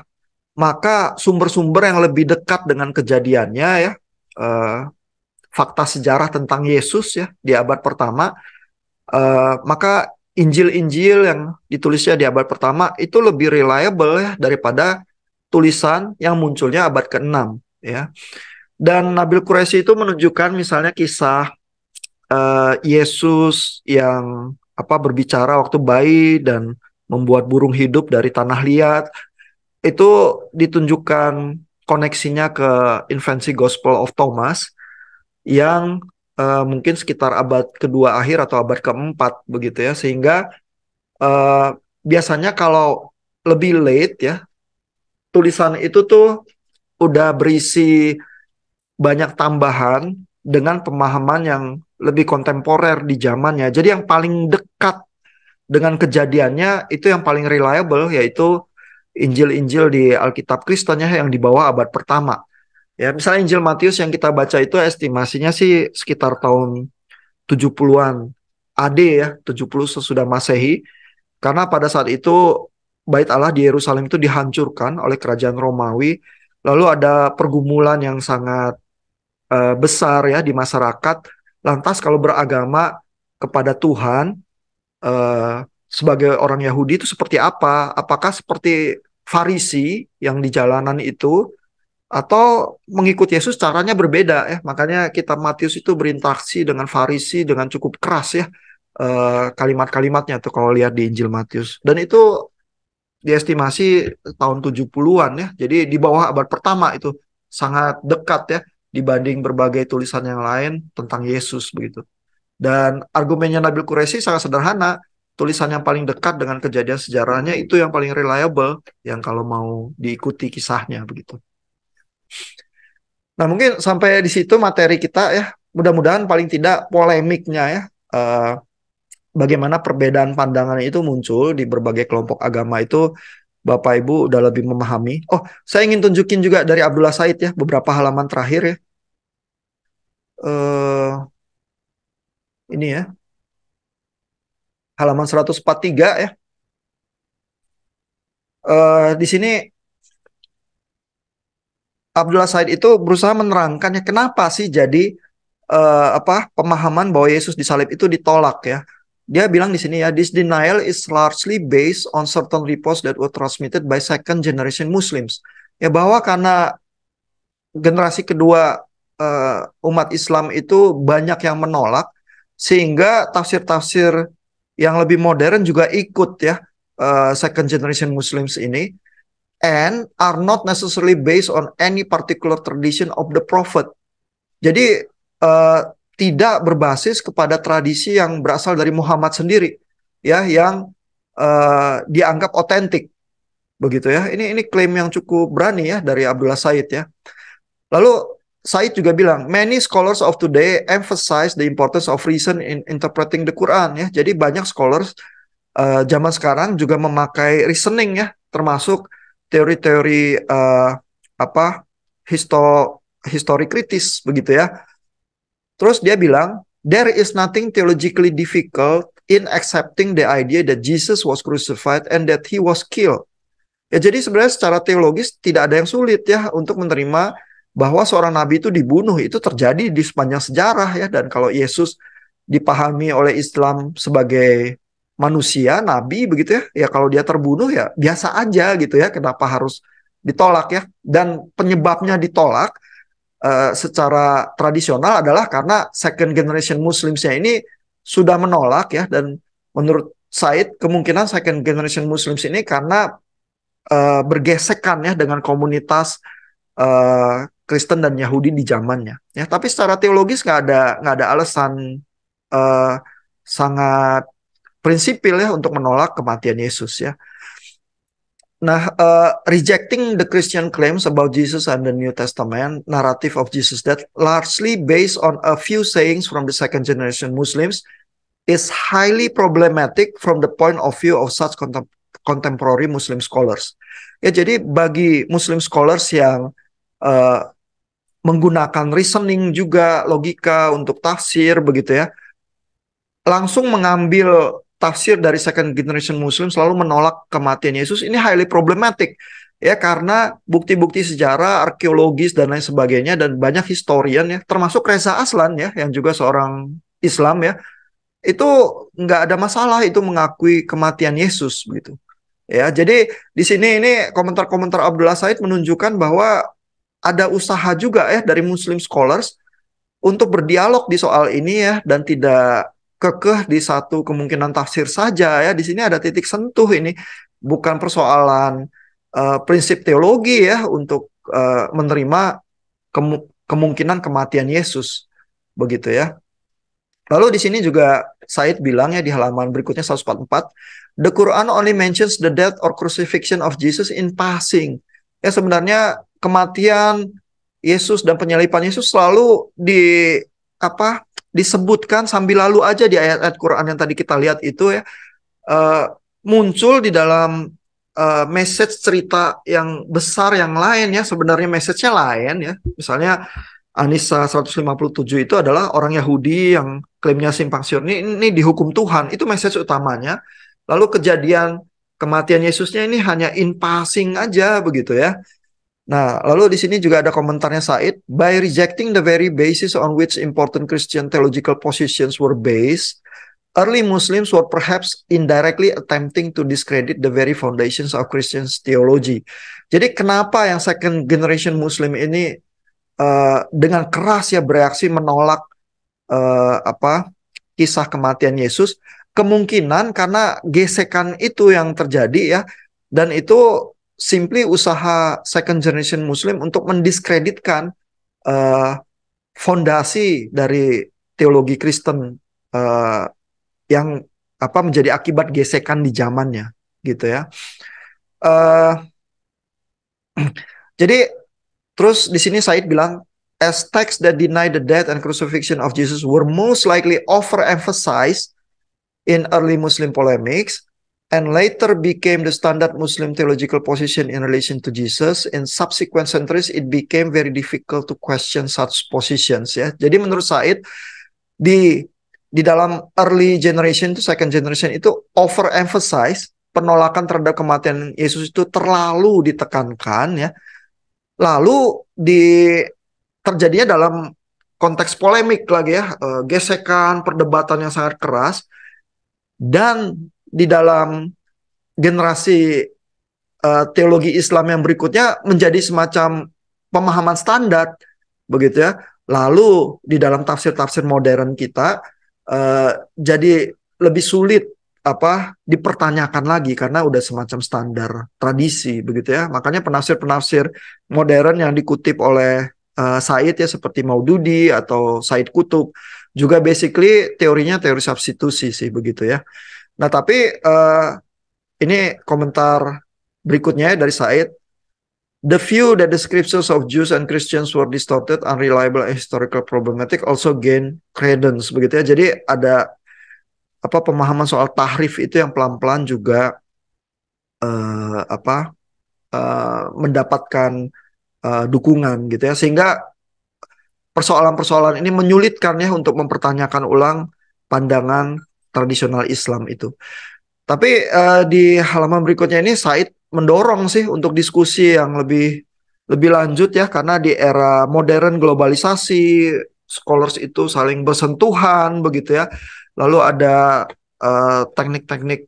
maka sumber-sumber yang lebih dekat dengan kejadiannya ya, eh, fakta sejarah tentang Yesus ya di abad pertama, maka Injil-Injil yang ditulisnya di abad pertama itu lebih reliable ya daripada tulisan yang munculnya abad ke-6 ya. Dan Nabil Qureshi itu menunjukkan misalnya kisah Yesus yang apa berbicara waktu bayi dan membuat burung hidup dari tanah liat. Itu ditunjukkan koneksinya ke invensi Gospel of Thomas yang mungkin sekitar abad kedua akhir atau abad keempat begitu ya. Sehingga eh, biasanya kalau lebih late ya, tulisan itu tuh udah berisi banyak tambahan dengan pemahaman yang lebih kontemporer di zamannya. Jadi yang paling dekat dengan kejadiannya itu yang paling reliable yaitu Injil-Injil di Alkitab Kristen ya yang di bawah abad pertama. Ya, misalnya Injil Matius yang kita baca itu estimasinya sih sekitar tahun 70-an AD ya, 70 sesudah Masehi. Karena pada saat itu Bait Allah di Yerusalem itu dihancurkan oleh kerajaan Romawi. Lalu ada pergumulan yang sangat besar ya di masyarakat. Lantas kalau beragama kepada Tuhan eh, sebagai orang Yahudi itu seperti apa? Apakah seperti Farisi yang di jalanan itu atau mengikut Yesus caranya berbeda ya? Makanya kitab Matius itu berinteraksi dengan Farisi dengan cukup keras ya kalimat-kalimatnya tuh kalau lihat di Injil Matius. Dan itu diestimasi tahun 70-an ya. Jadi di bawah abad pertama itu sangat dekat ya dibanding berbagai tulisan yang lain tentang Yesus begitu. Dan argumennya Nabil Qureshi sangat sederhana. Tulisan yang paling dekat dengan kejadian sejarahnya itu yang paling reliable, yang kalau mau diikuti kisahnya begitu. Nah mungkin sampai di situ materi kita ya. Mudah-mudahan paling tidak polemiknya ya. eh, Bagaimana perbedaan pandangan itu muncul di berbagai kelompok agama itu Bapak Ibu udah lebih memahami. Oh, saya ingin tunjukin juga dari Abdullah Said ya, beberapa halaman terakhir ya. Eh, ini ya, halaman 143 ya. Di sini Abdullah Said itu berusaha menerangkannya kenapa sih jadi pemahaman bahwa Yesus disalib itu ditolak ya. Dia bilang di sini ya, this denial is largely based on certain reports that were transmitted by second generation Muslims. Ya bahwa karena generasi kedua umat Islam itu banyak yang menolak, sehingga tafsir-tafsir yang lebih modern juga ikut ya second generation Muslims ini, and are not necessarily based on any particular tradition of the prophet. Jadi tidak berbasis kepada tradisi yang berasal dari Muhammad sendiri, ya, yang dianggap otentik, begitu ya. Ini klaim yang cukup berani ya dari Abdullah Said ya. Lalu Said juga bilang, many scholars of today emphasize the importance of reason in interpreting the Quran ya. Jadi banyak scholars zaman sekarang juga memakai reasoning ya, termasuk teori-teori histori kritis begitu ya. Terus dia bilang, there is nothing theologically difficult in accepting the idea that Jesus was crucified and that he was killed. Ya, jadi sebenarnya secara teologis tidak ada yang sulit ya untuk menerima bahwa seorang nabi itu dibunuh. Itu terjadi di sepanjang sejarah ya. Dan kalau Yesus dipahami oleh Islam sebagai manusia, nabi begitu ya, ya kalau dia terbunuh ya biasa aja gitu ya. Kenapa harus ditolak ya? Dan penyebabnya ditolak secara tradisional adalah karena second generation Muslimsnya ini sudah menolak ya. Dan menurut Said kemungkinan second generation Muslims ini karena bergesekan ya dengan komunitas Kristen dan Yahudi di zamannya ya. Tapi secara teologis nggak ada alasan sangat prinsipil ya untuk menolak kematian Yesus ya. Nah, rejecting the Christian claims about Jesus and the New Testament narrative of Jesus that largely based on a few sayings from the second generation Muslims is highly problematic from the point of view of such contemporary Muslim scholars. Ya, jadi bagi Muslim scholars yang menggunakan reasoning juga, logika untuk tafsir begitu ya, langsung mengambil tafsir dari second generation Muslim selalu menolak kematian Yesus, ini highly problematic ya, karena bukti-bukti sejarah, arkeologis dan lain sebagainya, dan banyak historian ya, termasuk Reza Aslan ya, yang juga seorang Islam ya, itu nggak ada masalah itu mengakui kematian Yesus gitu ya. Jadi di sini ini komentar-komentar Abdullah Said menunjukkan bahwa ada usaha juga ya dari Muslim scholars untuk berdialog di soal ini ya, dan tidak kekeh di satu kemungkinan tafsir saja ya. Di sini ada titik sentuh, ini bukan persoalan prinsip teologi ya untuk menerima kemungkinan kematian Yesus begitu ya. Lalu di sini juga Said bilang ya di halaman berikutnya 144, the Quran only mentions the death or crucifixion of Jesus in passing. Ya, sebenarnya kematian Yesus dan penyalipan Yesus selalu disebutkan sambil lalu aja di ayat-ayat Quran yang tadi kita lihat itu ya, muncul di dalam message cerita yang besar yang lain ya. Sebenarnya message-nya lain ya. Misalnya An-Nisa 157 itu adalah orang Yahudi yang klaimnya simpang siur ini dihukum Tuhan, itu message utamanya. Lalu kejadian kematian Yesusnya ini hanya in passing aja begitu ya. Nah, lalu di sini juga ada komentarnya Said, by rejecting the very basis on which important Christian theological positions were based, early Muslims were perhaps indirectly attempting to discredit the very foundations of Christian theology. Jadi kenapa yang second generation Muslim ini dengan keras ya bereaksi menolak kisah kematian Yesus? Kemungkinan karena gesekan itu yang terjadi ya, dan itu simply usaha second generation Muslim untuk mendiskreditkan fondasi dari teologi Kristen yang menjadi akibat gesekan di zamannya gitu ya. Jadi terus di sini Said bilang, as texts that deny the death and crucifixion of Jesus were most likely overemphasized in early Muslim polemics and later became the standard Muslim theological position in relation to Jesus, in subsequent centuries it became very difficult to question such positions ya. Jadi menurut Said di dalam early generation itu, second generation itu overemphasize, penolakan terhadap kematian Yesus itu terlalu ditekankan ya, Lalu terjadinya dalam konteks polemik lagi ya, gesekan, perdebatan yang sangat keras, dan di dalam generasi teologi Islam yang berikutnya menjadi semacam pemahaman standar, begitu ya. Lalu di dalam tafsir-tafsir modern kita jadi lebih sulit dipertanyakan lagi karena udah semacam standar tradisi, begitu ya. Makanya penafsir-penafsir modern yang dikutip oleh Said ya, seperti Maududi atau Said Kutub, juga basically teorinya teori substitusi sih, begitu ya. Nah, tapi ini komentar berikutnya dari Said. The view that the scriptures of Jews and Christians were distorted, unreliable, and historical problematic also gain credence, begitu ya. Jadi ada pemahaman soal tahrif itu yang pelan-pelan juga mendapatkan dukungan, gitu ya. Sehingga persoalan-persoalan ini menyulitkan ya untuk mempertanyakan ulang pandangan tradisional Islam itu. Tapi di halaman berikutnya ini Said mendorong sih untuk diskusi yang lebih lanjut ya, karena di era modern globalisasi scholars itu saling bersentuhan, begitu ya. Lalu ada teknik-teknik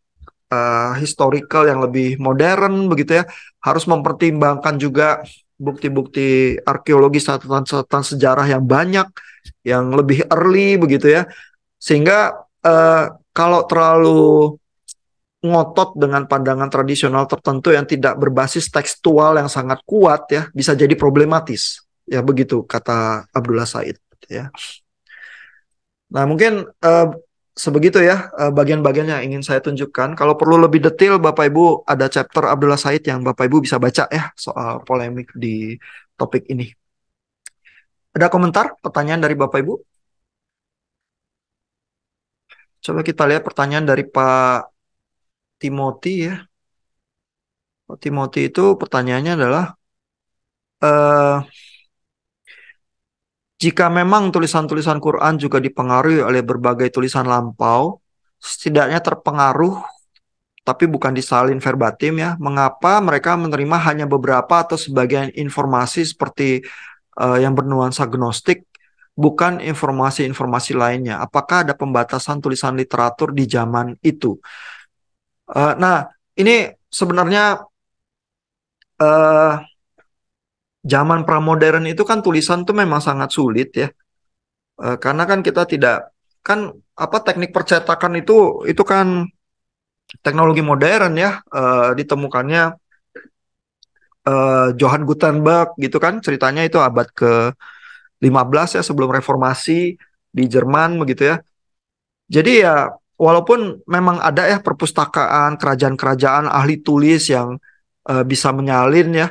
historical yang lebih modern, begitu ya. Harus mempertimbangkan juga bukti-bukti arkeologi, catatan sejarah yang banyak, yang lebih early, begitu ya. Sehingga kalau terlalu ngotot dengan pandangan tradisional tertentu yang tidak berbasis tekstual yang sangat kuat ya, bisa jadi problematis ya, begitu kata Abdullah Said ya. Nah, mungkin sebegitu ya bagian-bagian yang ingin saya tunjukkan. Kalau perlu lebih detail, Bapak Ibu ada chapter Abdullah Said yang Bapak Ibu bisa baca ya soal polemik di topik ini. Ada komentar, pertanyaan dari Bapak Ibu? Coba kita lihat pertanyaan dari Pak Timothy ya. Pak Timothy itu pertanyaannya adalah jika memang tulisan-tulisan Quran juga dipengaruhi oleh berbagai tulisan lampau, setidaknya terpengaruh tapi bukan disalin verbatim ya, mengapa mereka menerima hanya beberapa atau sebagian informasi seperti yang bernuansa gnostik, bukan informasi-informasi lainnya? Apakah ada pembatasan tulisan literatur di zaman itu? Nah, ini sebenarnya zaman pramodern itu kan tulisan tuh memang sangat sulit ya. Karena kan kita tidak, kan teknik percetakan itu kan teknologi modern ya, ditemukannya Johann Gutenberg gitu kan, ceritanya itu abad ke-15 ya, sebelum reformasi di Jerman, begitu ya. Jadi ya walaupun memang ada ya perpustakaan, kerajaan-kerajaan ahli tulis yang bisa menyalin ya,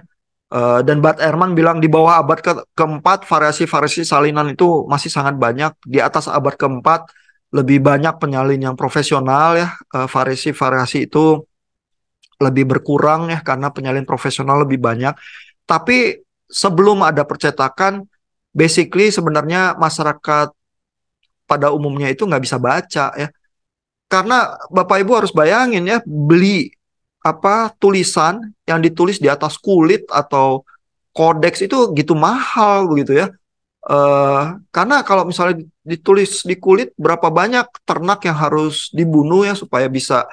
dan Bart Ehrman bilang di bawah abad keempat variasi-variasi salinan itu masih sangat banyak. Di atas abad keempat lebih banyak penyalin yang profesional ya, variasi-variasi itu lebih berkurang ya karena penyalin profesional lebih banyak. Tapi sebelum ada percetakan, basically sebenarnya masyarakat pada umumnya itu nggak bisa baca ya. Karena Bapak Ibu harus bayangin ya, beli tulisan yang ditulis di atas kulit atau kodeks itu gitu mahal, begitu ya. Karena kalau misalnya ditulis di kulit, berapa banyak ternak yang harus dibunuh ya supaya bisa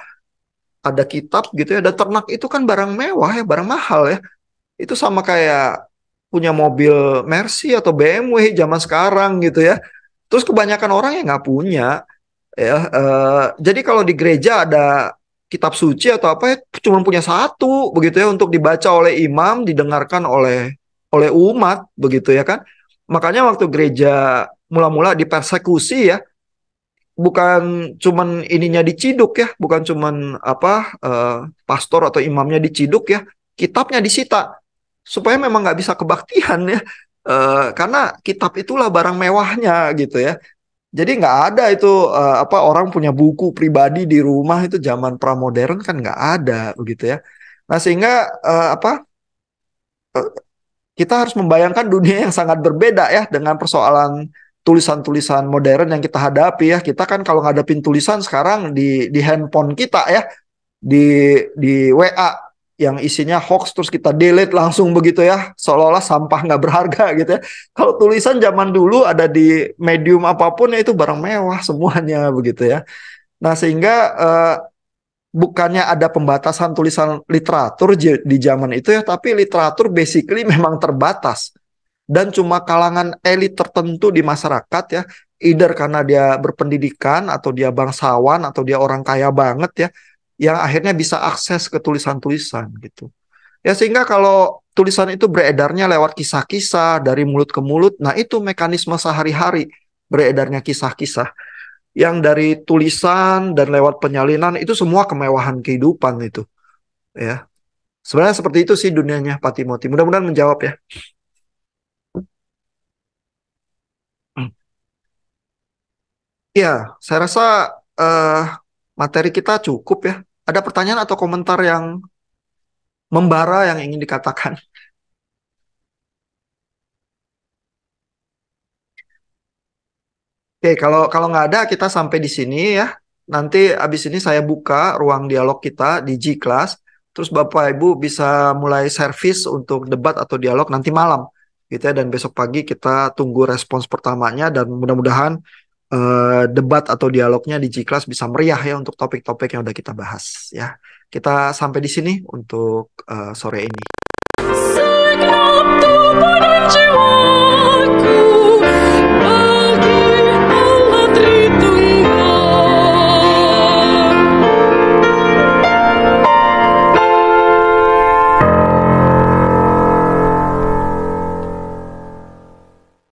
ada kitab gitu ya. Dan ternak itu kan barang mewah ya, barang mahal ya. Itu sama kayak punya mobil Mercy atau BMW zaman sekarang gitu ya. Terus kebanyakan orang yang nggak punya ya. Jadi kalau di gereja ada kitab suci atau apa ya, cuma punya satu begitu ya, untuk dibaca oleh imam, didengarkan oleh umat, begitu ya kan. Makanya waktu gereja mula-mula dipersekusi ya, bukan cuman ininya diciduk ya, bukan cuman pastor atau imamnya diciduk ya, kitabnya disita supaya memang nggak bisa kebaktian ya. Karena kitab itulah barang mewahnya gitu ya. Jadi nggak ada itu orang punya buku pribadi di rumah, itu zaman pramodern kan nggak ada, begitu ya. Nah, sehingga kita harus membayangkan dunia yang sangat berbeda ya dengan persoalan tulisan-tulisan modern yang kita hadapi ya. Kita kan kalau ngadepin tulisan sekarang di handphone kita ya, di WA yang isinya hoax terus kita delete langsung begitu ya, seolah-olah sampah nggak berharga gitu ya. Kalau tulisan zaman dulu ada di medium apapun ya itu barang mewah semuanya begitu ya. Nah sehingga bukannya ada pembatasan tulisan literatur di zaman itu ya, tapi literatur basically memang terbatas dan cuma kalangan elit tertentu di masyarakat ya, either karena dia berpendidikan atau dia bangsawan atau dia orang kaya banget ya, yang akhirnya bisa akses ke tulisan-tulisan gitu. Ya sehingga kalau tulisan itu beredarnya lewat kisah-kisah dari mulut ke mulut, nah itu mekanisme sehari-hari beredarnya kisah-kisah yang dari tulisan dan lewat penyalinan itu semua kemewahan kehidupan itu ya. Sebenarnya seperti itu sih dunianya Pak Timothy. Mudah-mudahan menjawab ya. Hmm. Ya, saya rasa eh, materi kita cukup ya. Ada pertanyaan atau komentar yang membara yang ingin dikatakan? Oke, kalau kalau nggak ada kita sampai di sini ya. Nanti abis ini saya buka ruang dialog kita di G-Class. Terus Bapak Ibu bisa mulai servis untuk debat atau dialog nanti malam gitu ya. Dan besok pagi kita tunggu respons pertamanya dan mudah-mudahan debat atau dialognya di G-Class bisa meriah ya untuk topik-topik yang udah kita bahas ya. Kita sampai di sini untuk sore ini.